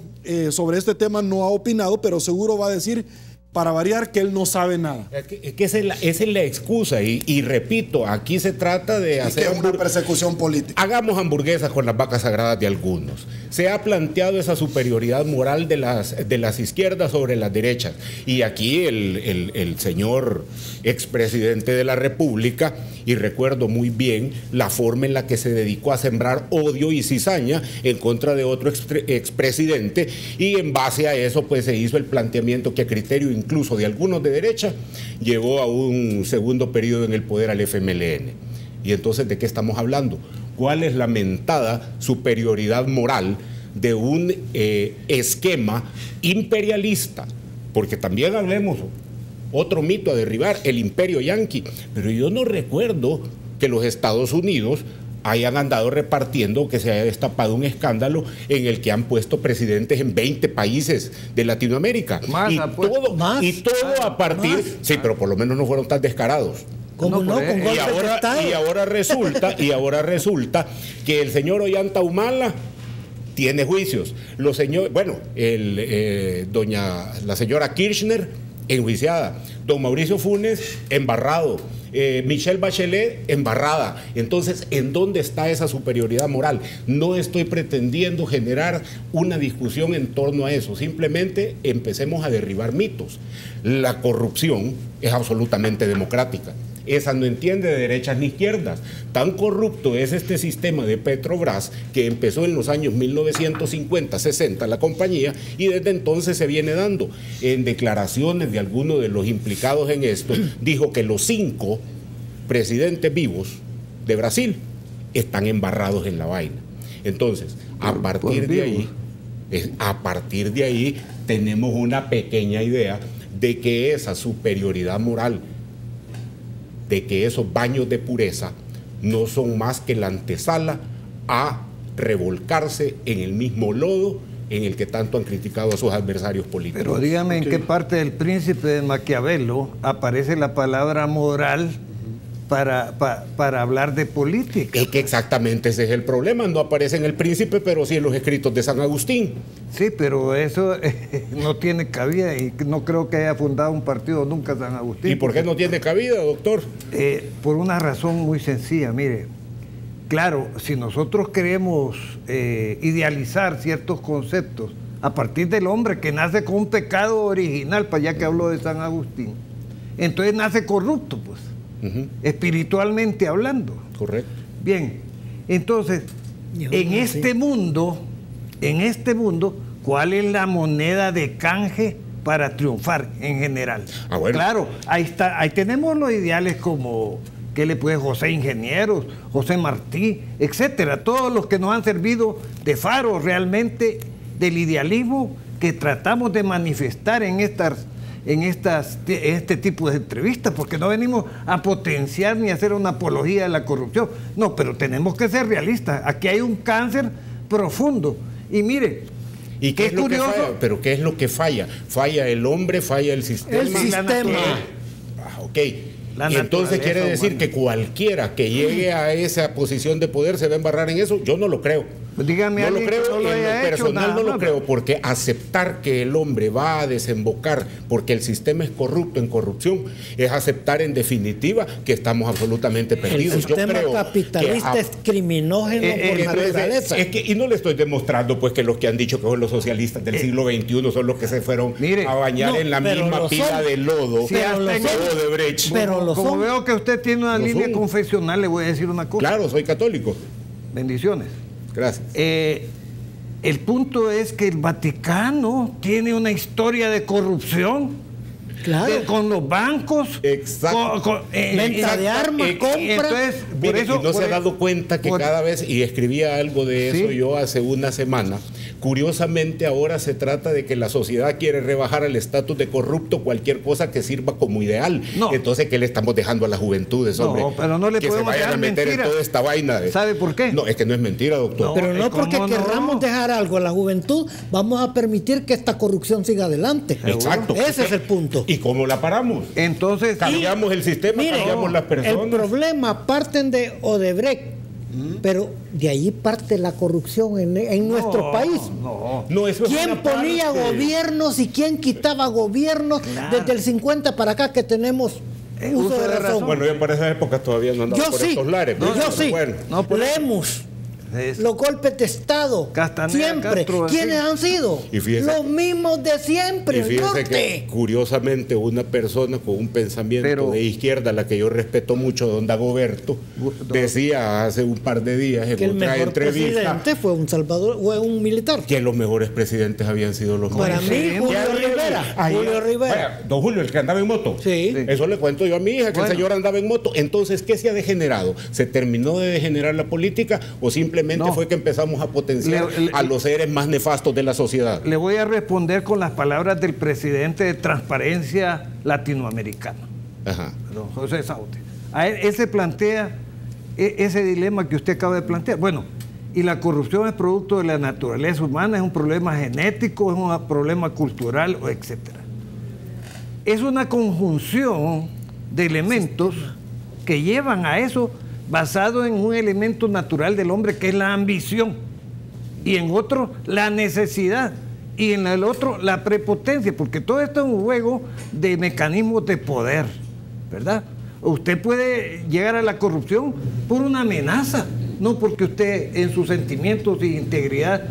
sobre este tema no ha opinado, pero seguro va a decir, para variar, que él no sabe nada. Esa es la excusa y repito, aquí se trata de hacer una persecución política. Hagamos hamburguesas con las vacas sagradas de algunos. Se ha planteado esa superioridad moral de las izquierdas sobre las derechas y aquí el señor expresidente de la República, y recuerdo muy bien la forma en la que se dedicó a sembrar odio y cizaña en contra de otro expresidente, y en base a eso pues se hizo el planteamiento que a criterio incluso de algunos de derecha llevó a un segundo periodo en el poder al FMLN. Y entonces, ¿de qué estamos hablando? ¿Cuál es la mentada superioridad moral de un esquema imperialista? Porque también hablemos otro mito a derribar, el imperio yanqui. Pero yo no recuerdo que los Estados Unidos hayan andado repartiendo, que se haya destapado un escándalo en el que han puesto presidentes en 20 países de Latinoamérica. Más, y todo a partir... Más. Sí, pero por lo menos no fueron tan descarados. ¿Cómo no? Con golpe de Estado. Y ahora resulta que el señor Ollanta Humala tiene juicios. La señora Kirchner enjuiciada, don Mauricio Funes embarrado, Michelle Bachelet embarrada. Entonces, ¿en dónde está esa superioridad moral? No estoy pretendiendo generar una discusión en torno a eso, simplemente empecemos a derribar mitos. La corrupción es absolutamente democrática. Esa no entiende de derechas ni izquierdas. Tan corrupto es este sistema de Petrobras que empezó en los años 1950, 60 la compañía, y desde entonces se viene dando. En declaraciones de algunos de los implicados en esto, dijo que los 5 presidentes vivos de Brasil están embarrados en la vaina. Entonces, a partir de ahí tenemos una pequeña idea de que esa superioridad moral, de que esos baños de pureza no son más que la antesala a revolcarse en el mismo lodo en el que tanto han criticado a sus adversarios políticos. Pero dígame en qué parte del Príncipe de Maquiavelo aparece la palabra moral para hablar de política. Es que exactamente ese es el problema, no aparece en el Príncipe, pero sí en los escritos de San Agustín. Sí, pero eso no tiene cabida y no creo que haya fundado un partido nunca San Agustín. ¿Y por qué no tiene cabida, doctor? Por una razón muy sencilla, mire. Claro, si nosotros queremos idealizar ciertos conceptos a partir del hombre que nace con un pecado original, para allá que hablo de San Agustín, entonces nace corrupto, pues, espiritualmente hablando. Correcto. Bien, entonces, en este mundo, ¿cuál es la moneda de canje para triunfar en general? Bueno. Claro, ahí tenemos los ideales como ¿qué le puede José Ingenieros, José Martí, etcétera? Todos los que nos han servido de faro realmente del idealismo que tratamos de manifestar en este tipo de entrevistas, porque no venimos a potenciar ni a hacer una apología de la corrupción. No, pero tenemos que ser realistas. Aquí hay un cáncer profundo. Y mire, ¿y qué es lo curioso? que falla? ¿Pero qué es lo que falla? ¿Falla el hombre? ¿Falla el sistema? El sistema. Ok. Y entonces quiere decir que cualquiera que llegue a esa posición de poder se va a embarrar en eso. Yo no lo creo. Pues dígame, no lo creo, no lo en lo haya hecho, personal nada no lo más. creo, porque aceptar que el hombre va a desembocar porque el sistema es corrupto en corrupción es aceptar en definitiva que estamos absolutamente perdidos. El Yo sistema creo capitalista que es criminógeno por entonces, naturaleza. y no le estoy demostrando pues que los que han dicho que son los socialistas del siglo XXI son los que se fueron a bañar en la misma pila de lodo, Sí, hasta en lodo de Brecht. Pero lo Como son. veo que usted tiene una línea son. confesional, le voy a decir una cosa. Claro, soy católico. Bendiciones. Gracias. El punto es que el Vaticano tiene una historia de corrupción. Claro. Con los bancos. Exacto. Venta de armas, compra. Entonces, Mire, y no se ha dado cuenta que cada vez, y escribía algo de eso Sí. yo hace una semana, curiosamente ahora se trata de que la sociedad quiere rebajar al estatus de corrupto cualquier cosa que sirva como ideal. No. Entonces, ¿qué le estamos dejando a las juventudes, hombre? No, pero no le que se podemos vayan a dejar meter mentiras. en toda esta vaina. ¿Sabe por qué? No, es que no es mentira, doctor. No. Pero no porque ¿Cómo no? querramos dejar algo a la juventud, vamos a permitir que esta corrupción siga adelante. Exacto. Ese es el punto. ¿Y cómo la paramos? Entonces, Cambiamos el sistema, Mire, cambiamos las personas. el problema parten de Odebrecht, pero de ahí parte la corrupción en nuestro país. No, eso es ¿Quién una ponía parte. gobiernos y quién quitaba gobiernos desde el 50 para acá que tenemos uso de razón? Bueno, yo para esa época todavía no andaba Yo por sí, estos lares. yo pero sí. bueno. No, por eso. Lemus, es- los golpes de Estado, Castaneda, siempre. Castro, ¿Quiénes así. han sido? Y fíjese- Los mismos de siempre, Y el fíjense norte. que curiosamente una persona con un pensamiento Pero- de izquierda, a la que yo respeto mucho, don Dagoberto, decía hace un par de días Que en el otra mejor entrevista presidente fue un Salvador, fue un militar. que los mejores presidentes habían sido los Para más. mí, sí, Julio Ya, Rivera. ahí- Julio Rivera. Vaya, don Julio, el que andaba en moto. Sí. Eso le cuento yo a mi hija, que Bueno. el señor andaba en moto. Entonces, ¿qué se ha degenerado? ¿Se terminó de degenerar la política o simplemente No. fue que empezamos a potenciar Le- a los seres más nefastos de la sociedad? le voy a responder con las palabras del presidente de Transparencia Latinoamericana, Ajá. don José Saute. Él se plantea ese dilema que usted acaba de plantear. Bueno, y la corrupción es producto de la naturaleza humana, es un problema genético, es un problema cultural, etcétera. Es una conjunción de elementos que llevan a eso basado en un elemento natural del hombre que es la ambición, y en otro la necesidad, y en el otro la prepotencia, porque todo esto es un juego de mecanismos de poder, ¿verdad? Usted puede llegar a la corrupción por una amenaza, no porque usted en sus sentimientos y integridad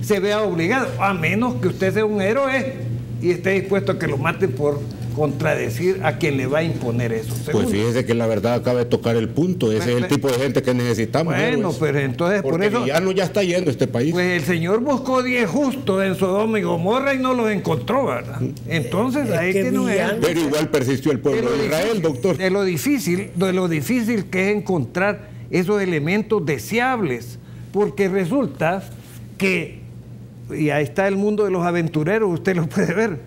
se vea obligado, a menos que usted sea un héroe y esté dispuesto a que lo maten por contradecir a quien le va a imponer eso. Pues Segundo. fíjese que la verdad acaba de tocar el punto. Ese es el tipo de gente que necesitamos. Bueno, héroes. pero entonces por Porque eso... villano ya está yendo este país. Pues el Señor buscó 10 justos en Sodoma y Gomorra y no los encontró, ¿verdad? Entonces ahí que tiene un villano. ejemplo Pero igual persistió el pueblo de Israel, doctor. de lo difícil que es encontrar esos elementos deseables, porque resulta que, y ahí está el mundo de los aventureros, usted lo puede ver,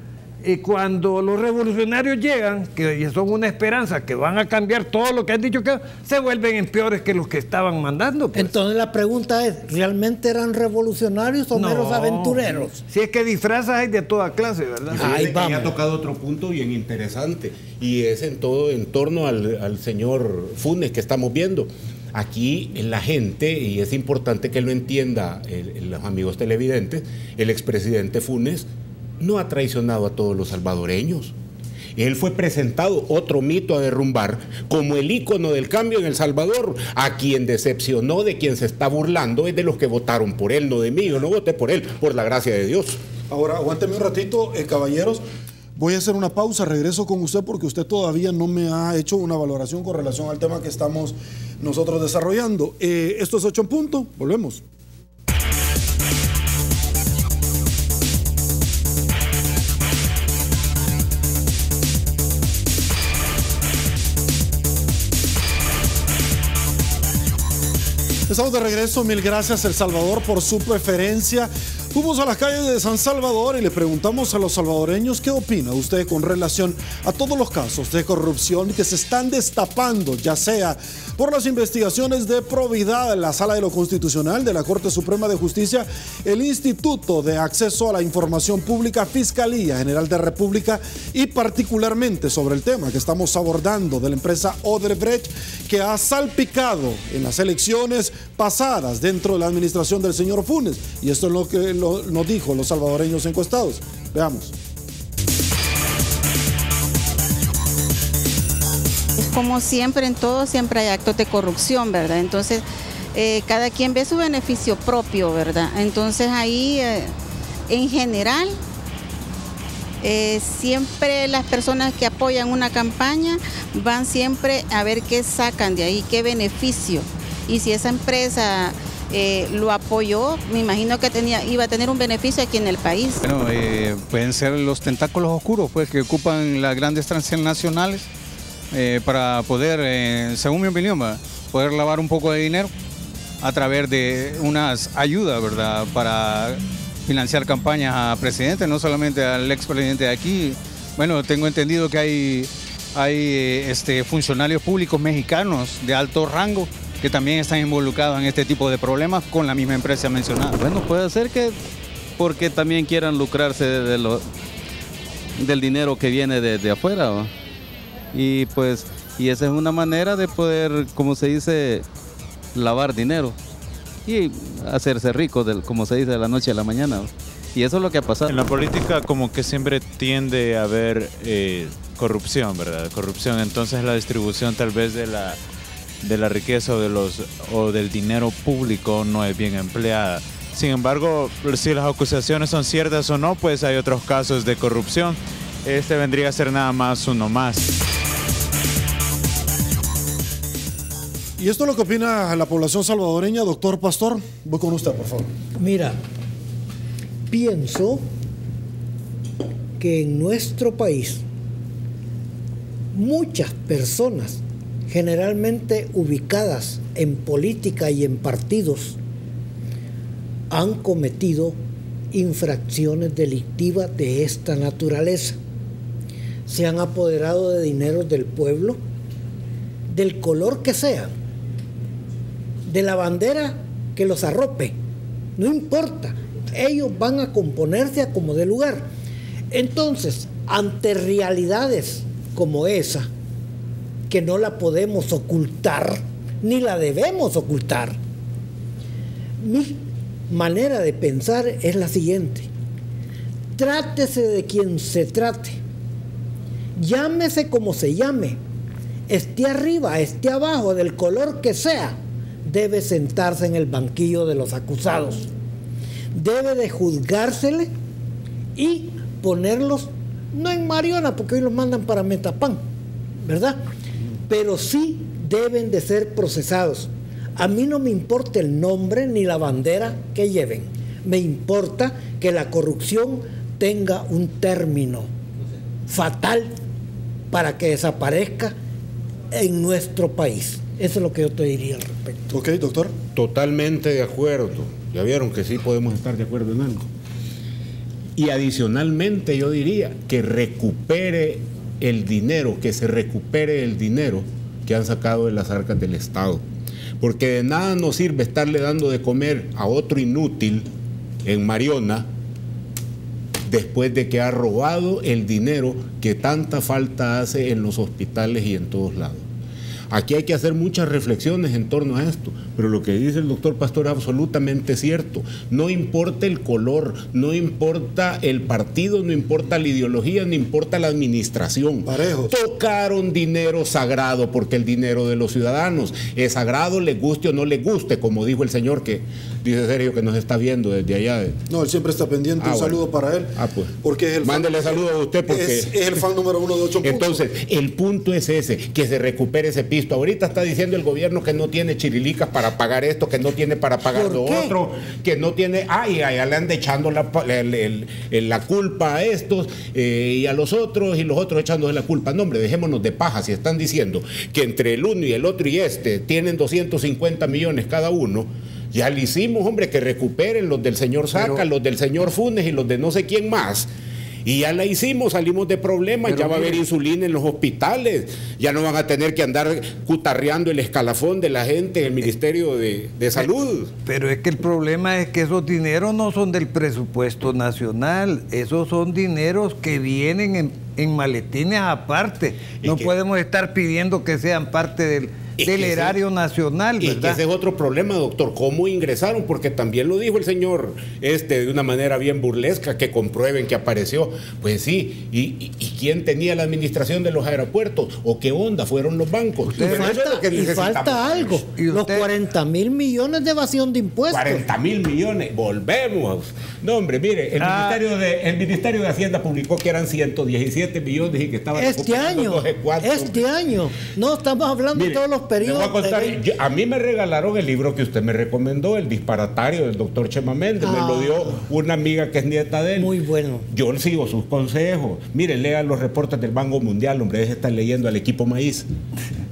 Y cuando los revolucionarios llegan, que son una esperanza, que van a cambiar todo lo que han dicho, que se vuelven en peores que los que estaban mandando. Pues. Entonces la pregunta es, ¿realmente eran revolucionarios o meros aventureros? Si es que disfrazas hay de toda clase, ¿verdad? Ahí ha tocado otro punto bien interesante, y es en torno al señor Funes que estamos viendo. Aquí la gente, y es importante que lo entienda los amigos televidentes, el expresidente Funes no ha traicionado a todos los salvadoreños. Él fue presentado, otro mito a derrumbar, como el ícono del cambio en El Salvador. A quien decepcionó, de quien se está burlando, es de los que votaron por él, no de mí. Yo no voté por él, por la gracia de Dios. Ahora, aguánteme un ratito, caballeros. Voy a hacer una pausa, regreso con usted porque usted todavía no me ha hecho una valoración con relación al tema que estamos nosotros desarrollando. Esto es 8 en punto, volvemos. Estamos de regreso, mil gracias El Salvador por su preferencia. Fuimos a las calles de San Salvador y le preguntamos a los salvadoreños qué opina usted con relación a todos los casos de corrupción que se están destapando, ya sea por las investigaciones de probidad en la Sala de lo Constitucional de la Corte Suprema de Justicia, el Instituto de Acceso a la Información Pública, Fiscalía General de República, y particularmente sobre el tema que estamos abordando de la empresa Odebrecht, que ha salpicado en las elecciones pasadas dentro de la administración del señor Funes. Y esto es lo que nos dijo los salvadoreños encuestados. Veamos. Es como siempre, en todo siempre hay actos de corrupción, ¿verdad? Entonces, cada quien ve su beneficio propio, ¿verdad? Entonces ahí, en general, siempre las personas que apoyan una campaña van siempre a ver qué sacan de ahí, qué beneficio. Y si esa empresa lo apoyó, me imagino que iba a tener un beneficio aquí en el país. Bueno, pueden ser los tentáculos oscuros, pues, que ocupan las grandes transnacionales para poder, según mi opinión, poder lavar un poco de dinero a través de unas ayudas, ¿verdad?, para financiar campañas a presidente, no solamente al expresidente de aquí. Bueno, tengo entendido que hay funcionarios públicos mexicanos de alto rango que también están involucrados en este tipo de problemas con la misma empresa mencionada. Bueno, puede ser que porque también quieran lucrarse del dinero que viene de afuera, ¿no? Y esa es una manera de poder, como se dice, lavar dinero y hacerse rico, como se dice, de la noche a la mañana, ¿no? Y eso es lo que ha pasado. En la política como que siempre tiende a haber corrupción, ¿verdad? Corrupción, entonces la distribución tal vez de la riqueza o del dinero público no es bien empleada. Sin embargo, si las acusaciones son ciertas o no, pues hay otros casos de corrupción. Este vendría a ser nada más uno más. Y esto es lo que opina la población salvadoreña. Doctor Pastor, voy con usted, por favor. Mira, pienso que en nuestro país muchas personas, generalmente ubicadas en política y en partidos, han cometido infracciones delictivas de esta naturaleza. Se han apoderado de dinero del pueblo, del color que sea, de la bandera que los arrope, no importa, ellos van a componerse a como dé lugar. Entonces, ante realidades como esa, que no la podemos ocultar, ni la debemos ocultar, mi manera de pensar es la siguiente: trátese de quien se trate, llámese como se llame, esté arriba, esté abajo, del color que sea, debe sentarse en el banquillo de los acusados, debe de juzgársele y ponerlos, no en Mariona, porque hoy los mandan para Metapán, ¿verdad?, pero sí deben de ser procesados. A mí no me importa el nombre ni la bandera que lleven, me importa que la corrupción tenga un término fatal para que desaparezca en nuestro país. Eso es lo que yo te diría al respecto. Ok, doctor. Totalmente de acuerdo. Ya vieron que sí podemos estar de acuerdo en algo. Y adicionalmente yo diría que recupere el dinero, que se recupere el dinero que han sacado de las arcas del Estado. Porque de nada nos sirve estarle dando de comer a otro inútil en Mariona después de que ha robado el dinero que tanta falta hace en los hospitales y en todos lados. Aquí hay que hacer muchas reflexiones en torno a esto, pero lo que dice el doctor Pastor es absolutamente cierto. No importa el color, no importa el partido, no importa la ideología, no importa la administración. Parejos. Tocaron dinero sagrado, porque el dinero de los ciudadanos es sagrado, les guste o no les guste, como dijo el señor que dice Sergio que nos está viendo desde allá. No, él siempre está pendiente. Un saludo para él. Pues. Porque es el Mándele saludos a usted porque es el fan número 1 de 8 puntos. Entonces, el punto es ese, que se recupere ese piso. Ahorita está diciendo el gobierno que no tiene chirilicas para pagar esto, que no tiene para pagar lo otro, que no tiene... y allá le anda echando la culpa a estos y a los otros, y los otros echándose la culpa. No, hombre, dejémonos de paja. Si están diciendo que entre el uno y el otro y tienen 250 millones cada uno, ya le hicimos, hombre, que recuperen los del señor Saca, los del señor Funes y los de no sé quién más. Y ya la hicimos, salimos de problemas, ya va a haber insulina en los hospitales, ya no van a tener que andar cutarreando el escalafón de la gente en el Ministerio de Salud. Pero es que el problema es que esos dineros no son del presupuesto nacional, esos son dineros que vienen en maletines aparte. No podemos estar pidiendo que sean parte del erario nacional, ¿verdad? Y que ese es otro problema, doctor, ¿cómo ingresaron? Porque también lo dijo el señor de una manera bien burlesca, que comprueben que apareció. Pues sí, ¿y quién tenía la administración de los aeropuertos? ¿O qué onda? Fueron los bancos. Y falta algo, los 40.000 millones de evasión de impuestos. 40.000 millones, volvemos. No, hombre, mire, el Ministerio de Hacienda publicó que eran 117 millones y que estaban... Este año, no estamos hablando de todos los periodos. Le voy a contar, a mí me regalaron el libro que usted me recomendó, El disparatario del doctor Chema Méndez. Me lo dio una amiga que es nieta de él. Muy bueno. Yo sigo sus consejos. Mire, lea los reportes del Banco Mundial, hombre, deje de estar leyendo al equipo maíz.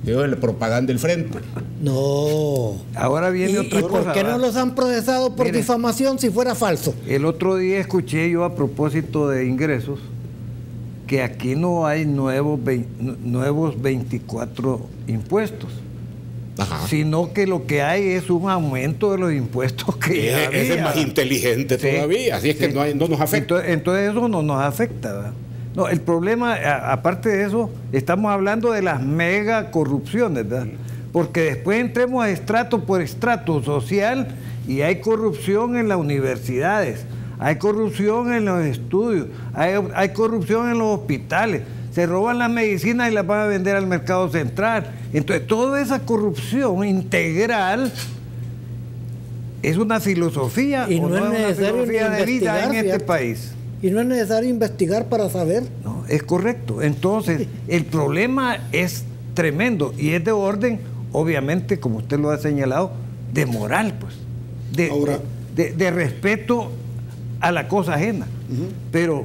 La propaganda del frente. No. Ahora viene otra cosa. ¿Por qué no los han procesado por difamación si fuera falso? El otro día escuché yo, a propósito de ingresos, que aquí no hay nuevos 24 impuestos. Ajá. Sino que lo que hay es un aumento de los impuestos que ya había. Ese es más inteligente todavía, así es que no nos afecta. Entonces eso no nos afecta, ¿verdad? No, el problema, aparte de eso, estamos hablando de las mega corrupciones, ¿verdad? Porque después entremos a estrato por estrato social y hay corrupción en las universidades, hay corrupción en los estudios, hay corrupción en los hospitales. Se roban las medicinas y las van a vender al mercado central. Entonces, toda esa corrupción integral es una filosofía y no es una filosofía de vida en este país. Y no es necesario investigar para saber. No, es correcto. Entonces, el problema es tremendo y es de orden, obviamente, como usted lo ha señalado, de moral, pues. De respeto a la cosa ajena. Pero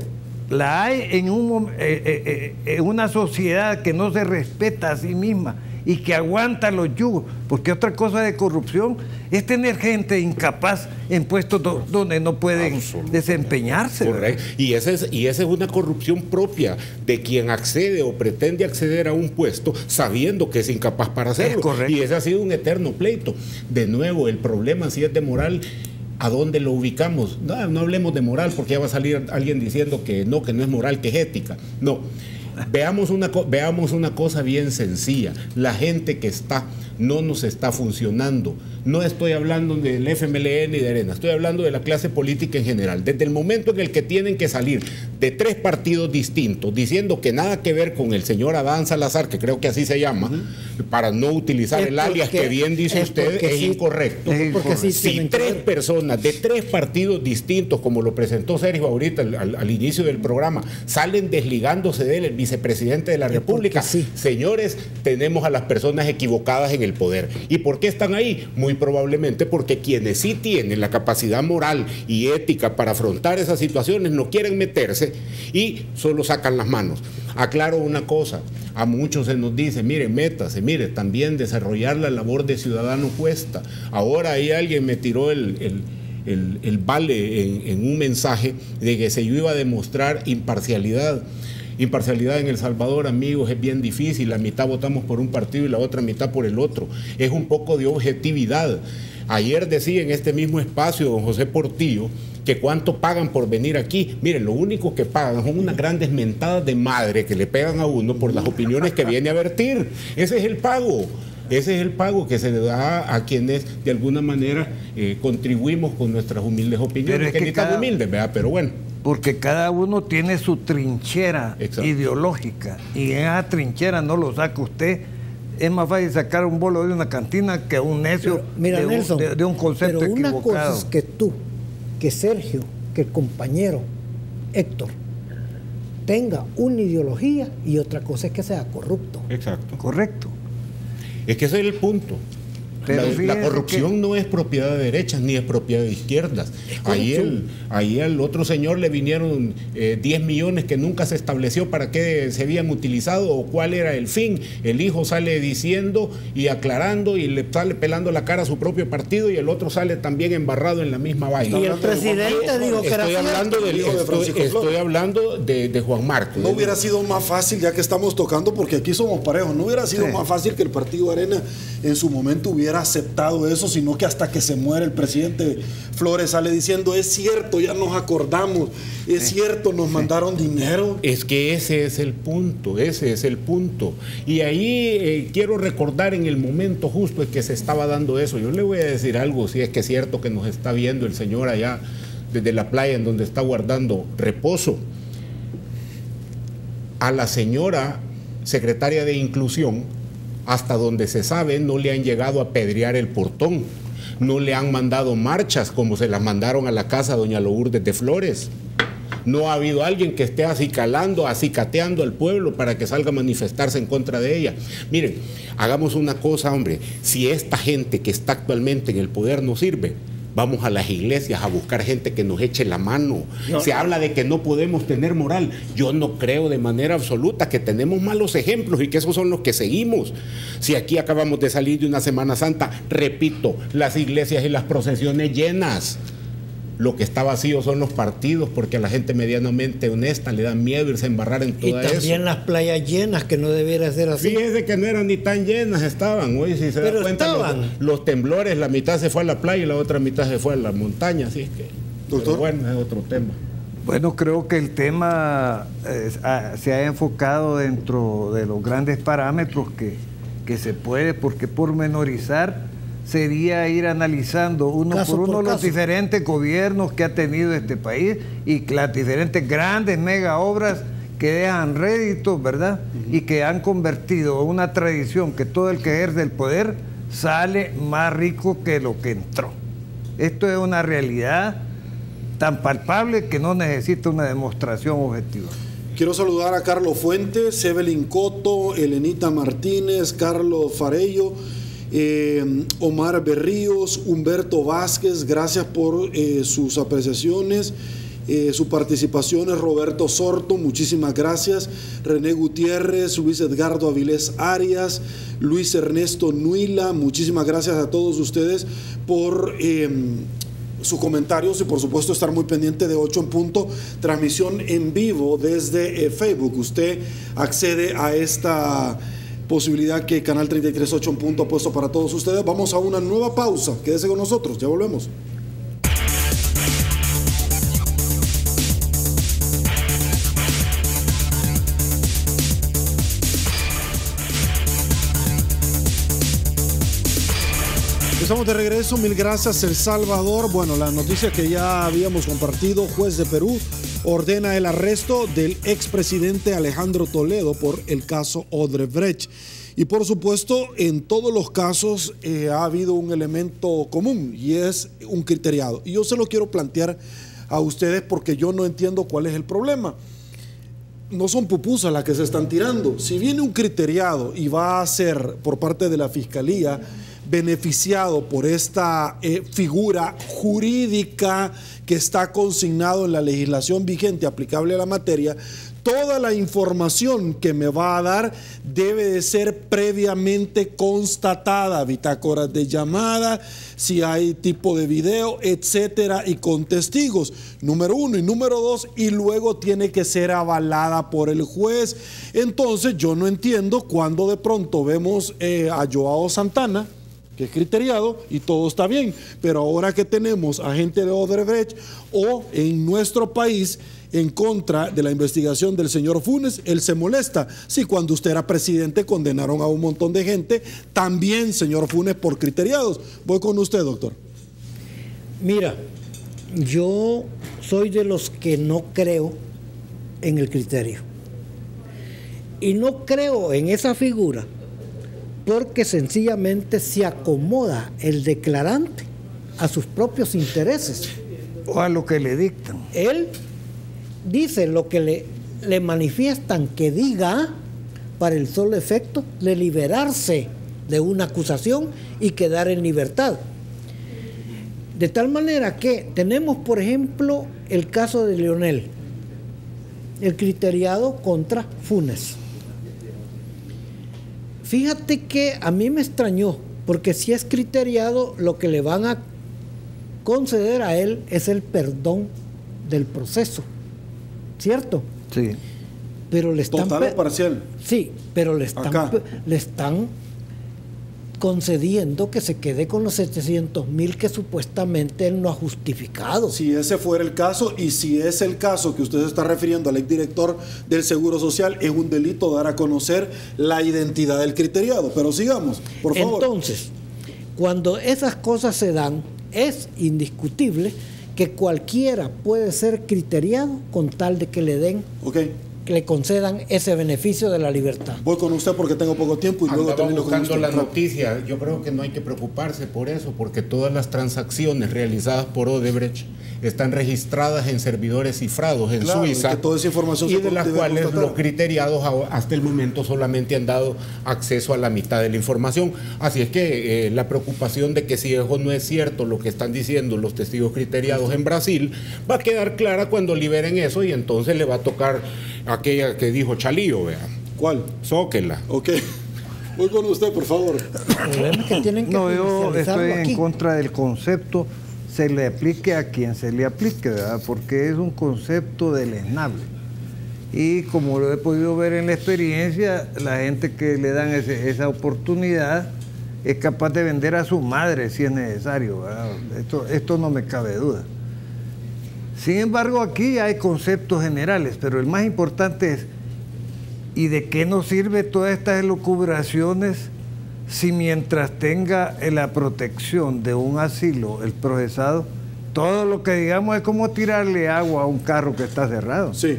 la hay en una sociedad que no se respeta a sí misma y que aguanta los yugos, porque otra cosa de corrupción es tener gente incapaz en puestos donde no pueden desempeñarse. Correcto. Y esa es una corrupción propia de quien accede o pretende acceder a un puesto sabiendo que es incapaz para hacerlo. Es correcto. Y ese ha sido un eterno pleito. De nuevo, el problema si es de moral, ¿a dónde lo ubicamos? No hablemos de moral porque ya va a salir alguien diciendo que no es moral, que es ética. No. Veamos una cosa bien sencilla. La gente que no nos está funcionando. No estoy hablando del FMLN y de Arena, estoy hablando de la clase política en general. Desde el momento en el que tienen que salir de 3 partidos distintos diciendo que nada que ver con el señor Adán Salazar, que creo que así se llama, para no utilizar el alias que bien dice usted, es incorrecto. Porque sí, si 3 personas de 3 partidos distintos, como lo presentó Sergio ahorita al inicio del programa, salen desligándose de él, el vicepresidente de la República, señores, tenemos a las personas equivocadas en el poder. ¿Y por qué están ahí? Muy probablemente porque quienes sí tienen la capacidad moral y ética para afrontar esas situaciones no quieren meterse y solo sacan las manos. Aclaro una cosa, a muchos se nos dice, mire, métase, mire, también desarrollar la labor de ciudadano cuesta. Ahora ahí alguien me tiró el el vale en un mensaje de que se iba a demostrar imparcialidad. Imparcialidad en El Salvador, amigos, es bien difícil. La mitad votamos por un partido y la otra mitad por el otro. Es un poco de objetividad. Ayer decía en este mismo espacio don José Portillo que cuánto pagan por venir aquí. Miren, lo único que pagan son unas grandes mentadas de madre que le pegan a uno por las opiniones que viene a vertir. Ese es el pago. Ese es el pago que se le da a quienes de alguna manera contribuimos con nuestras humildes opiniones, que ni tan humildes, ¿verdad? Pero bueno. Porque cada uno tiene su trinchera ideológica, y en esa trinchera no lo saca usted. Es más fácil sacar un bolo de una cantina que un necio. Pero, mira, Nelson, de un concepto pero una equivocado. cosa es que tú, que Sergio, que el compañero Héctor tenga una ideología, y otra cosa es que sea corrupto. Exacto. Correcto. Es que ese es el punto. La corrupción no es propiedad de derechas ni es propiedad de izquierdas. Ahí al otro señor le vinieron 10 millones que nunca se estableció para qué se habían utilizado o cuál era el fin. El hijo sale diciendo y aclarando y le sale pelando la cara a su propio partido, y el otro sale también embarrado en la misma vaina. Y el presidente dijo que era Estoy hablando de Juan Marcos. No hubiera sido más fácil, ya que estamos tocando, porque aquí somos parejos, no hubiera sido más fácil que el Partido Arena en su momento hubiera aceptado eso, sino que hasta que se muere el presidente Flores sale diciendo: es cierto, ya nos acordamos, es cierto, nos mandaron dinero. Es que ese es el punto. Y ahí quiero recordar en el momento justo en que se estaba dando eso. Yo le voy a decir algo, si es que es cierto que nos está viendo el señor allá desde la playa en donde está guardando reposo. A la señora secretaria de Inclusión, hasta donde se sabe, no le han llegado a apedrear el portón, no le han mandado marchas como se las mandaron a la casa de doña Lourdes de Flores. No ha habido alguien que esté acicateando al pueblo para que salga a manifestarse en contra de ella. Miren, hagamos una cosa, hombre, si esta gente que está actualmente en el poder no sirve, vamos a las iglesias a buscar gente que nos eche la mano. Se habla de que no podemos tener moral. Yo no creo de manera absoluta que tenemos malos ejemplos y que esos son los que seguimos. Si aquí acabamos de salir de una Semana Santa, repito, las iglesias y las procesiones llenas. Lo que está vacío son los partidos, porque a la gente medianamente honesta le da miedo irse a embarrar en toda eso. Y también las playas llenas, que no debiera ser así. Fíjese que no eran ni tan llenas, estaban. Hoy si se da cuenta, los temblores, la mitad se fue a la playa y la otra mitad se fue a la montaña. Así es que, doctor, bueno, es otro tema. Bueno, creo que el tema se ha enfocado dentro de los grandes parámetros que se puede, porque pormenorizar sería ir analizando uno por uno los diferentes gobiernos que ha tenido este país y las diferentes grandes mega obras que dejan réditos, ¿verdad? Y que han convertido una tradición que todo el que ejerce el poder sale más rico que lo que entró. Esto es una realidad tan palpable que no necesita una demostración objetiva. Quiero saludar a Carlos Fuentes, Evelyn Coto, Elenita Martínez, Carlos Farello, Omar Berríos, Humberto Vázquez, gracias por sus apreciaciones, su participación. Roberto Sorto, muchísimas gracias. René Gutiérrez, Luis Edgardo Avilés Arias, Luis Ernesto Nuila, muchísimas gracias a todos ustedes por sus comentarios y por supuesto estar muy pendiente de 8 en punto, transmisión en vivo desde Facebook. Usted accede a esta posibilidad que Canal 33 8 en punto ha puesto para todos ustedes. Vamos a una nueva pausa, quédese con nosotros, ya volvemos. Estamos de regreso, mil gracias El Salvador. Bueno, la noticia que ya habíamos compartido: juez de Perú ordena el arresto del expresidente Alejandro Toledo por el caso Odebrecht. Y por supuesto, en todos los casos ha habido un elemento común y es un criteriado. Y yo se lo quiero plantear a ustedes porque yo no entiendo cuál es el problema. No son pupusas las que se están tirando. Si viene un criteriado y va a ser por parte de la Fiscalía beneficiado por esta figura jurídica que está consignado en la legislación vigente aplicable a la materia, toda la información que me va a dar debe de ser previamente constatada, bitácoras de llamada, si hay tipo de video, etcétera, y con testigos, número 1, y número 2, y luego tiene que ser avalada por el juez. Entonces yo no entiendo cuando de pronto vemos a Joao Santana, que es criteriado y todo está bien, pero ahora que tenemos a gente de Odebrecht o en nuestro país en contra de la investigación del señor Funes, él se molesta. Sí, cuando usted era presidente condenaron a un montón de gente, también señor Funes por criteriados. Voy con usted, doctor. Mira, yo soy de los que no creo en el criterio. Y no creo en esa figura porque sencillamente se acomoda el declarante a sus propios intereses. O a lo que le dictan. Él dice lo que le manifiestan que diga para el solo efecto de liberarse de una acusación y quedar en libertad. De tal manera que tenemos, por ejemplo, el caso de Leonel, el criteriado contra Funes. Fíjate que a mí me extrañó, porque si es criteriado, lo que le van a conceder a él es el perdón del proceso, ¿cierto? Sí. Pero le están total o parcial. Sí, pero le están concediendo que se quede con los 700,000 que supuestamente él no ha justificado. Si ese fuera el caso, y si es el caso que usted se está refiriendo al exdirector del Seguro Social, es un delito dar a conocer la identidad del criteriado. Pero sigamos, por favor. Entonces, cuando esas cosas se dan, es indiscutible que cualquiera puede ser criteriado con tal de que le den, que le concedan ese beneficio de la libertad. Voy con usted porque tengo poco tiempo y luego termino con usted. La noticia, yo creo que no hay que preocuparse por eso, porque todas las transacciones realizadas por Odebrecht están registradas en servidores cifrados en Suiza, que toda esa información y de las cuales los criteriados hasta el momento solamente han dado acceso a la mitad de la información. Así es que la preocupación de que si eso no es cierto lo que están diciendo los testigos criteriados en Brasil va a quedar clara cuando liberen eso, y entonces le va a tocar aquella que dijo Chalío, vea. ¿Cuál? Zóquela. Ok. Voy con usted, por favor. Yo estoy en contra del concepto, se le aplique a quien se le aplique, ¿verdad? Porque es un concepto deleznable. Y como lo he podido ver en la experiencia, la gente que le dan esa oportunidad es capaz de vender a su madre si es necesario, ¿verdad? Esto no me cabe duda. Sin embargo, aquí hay conceptos generales, pero el más importante es, ¿y de qué nos sirve todas estas elucubraciones si mientras tenga la protección de un asilo el procesado, todo lo que digamos es como tirarle agua a un carro que está cerrado? Sí.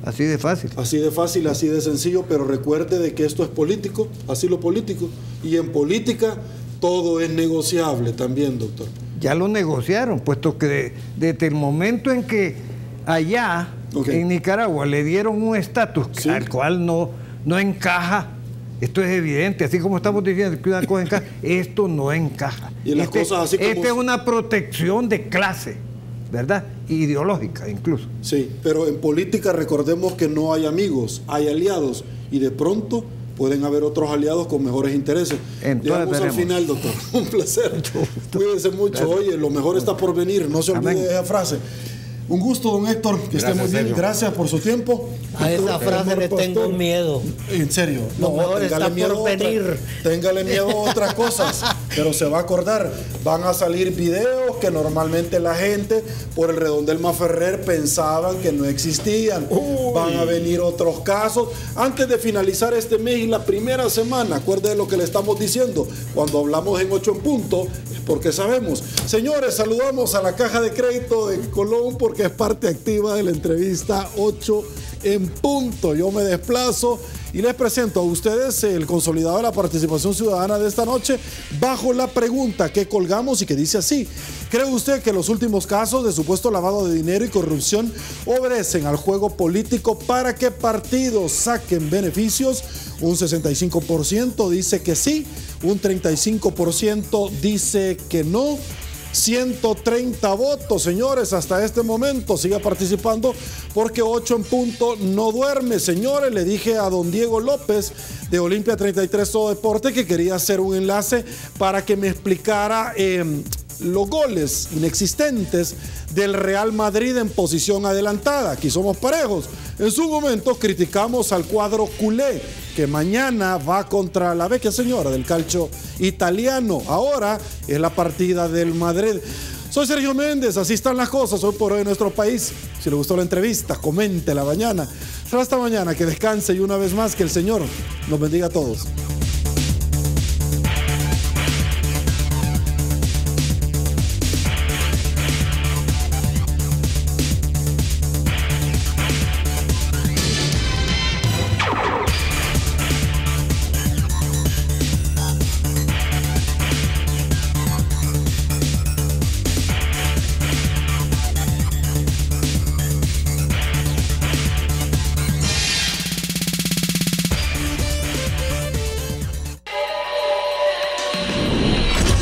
Así de fácil. Así de fácil, así de sencillo, pero recuerde de que esto es político, asilo político, y en política todo es negociable también, doctor. Ya lo negociaron, puesto que desde el momento en que allá en Nicaragua le dieron un estatus al cual no encaja, esto es evidente, así como estamos diciendo que una cosa encaja, esto no encaja. Y las cosas así como... Esta es una protección de clase, ¿verdad? Ideológica incluso. Sí, pero en política recordemos que no hay amigos, hay aliados, y de pronto pueden haber otros aliados con mejores intereses. Llegamos al final, doctor. Un placer. Cuídense mucho. Oye, lo mejor está por venir. No se olvide de esa frase. Un gusto, don Héctor, que esté muy bien. Gracias por su tiempo. A esa frase le tengo miedo. En serio. Lo mejor está por venir. Téngale miedo a otras cosas, pero se va a acordar. Van a salir videos que normalmente la gente por el redondel Maferrer pensaban que no existían. Van a venir otros casos. Antes de finalizar este mes y la primera semana, acuerde lo que le estamos diciendo. Cuando hablamos en 8 en punto, es porque sabemos. Señores, saludamos a la Caja de Crédito de Colón porque es parte activa de la entrevista 8 en punto. Yo me desplazo Y les presento a ustedes el consolidado de la participación ciudadana de esta noche bajo la pregunta que colgamos y que dice así: ¿cree usted que los últimos casos de supuesto lavado de dinero y corrupción obedecen al juego político para que partidos saquen beneficios? Un 65% dice que sí, un 35% dice que no. 130 votos, señores, hasta este momento. Siga participando porque 8 en punto no duerme, señores. Le dije a don Diego López de Olimpia 33 Todo Deporte que quería hacer un enlace para que me explicara los goles inexistentes del Real Madrid en posición adelantada. Aquí somos parejos. En su momento criticamos al cuadro culé, que mañana va contra la vecchia señora del calcio italiano. Ahora es la partida del Madrid. Soy Sergio Méndez, así están las cosas hoy por hoy en nuestro país. Si le gustó la entrevista, coméntela mañana. Hasta mañana, que descanse y una vez más que el Señor nos bendiga a todos.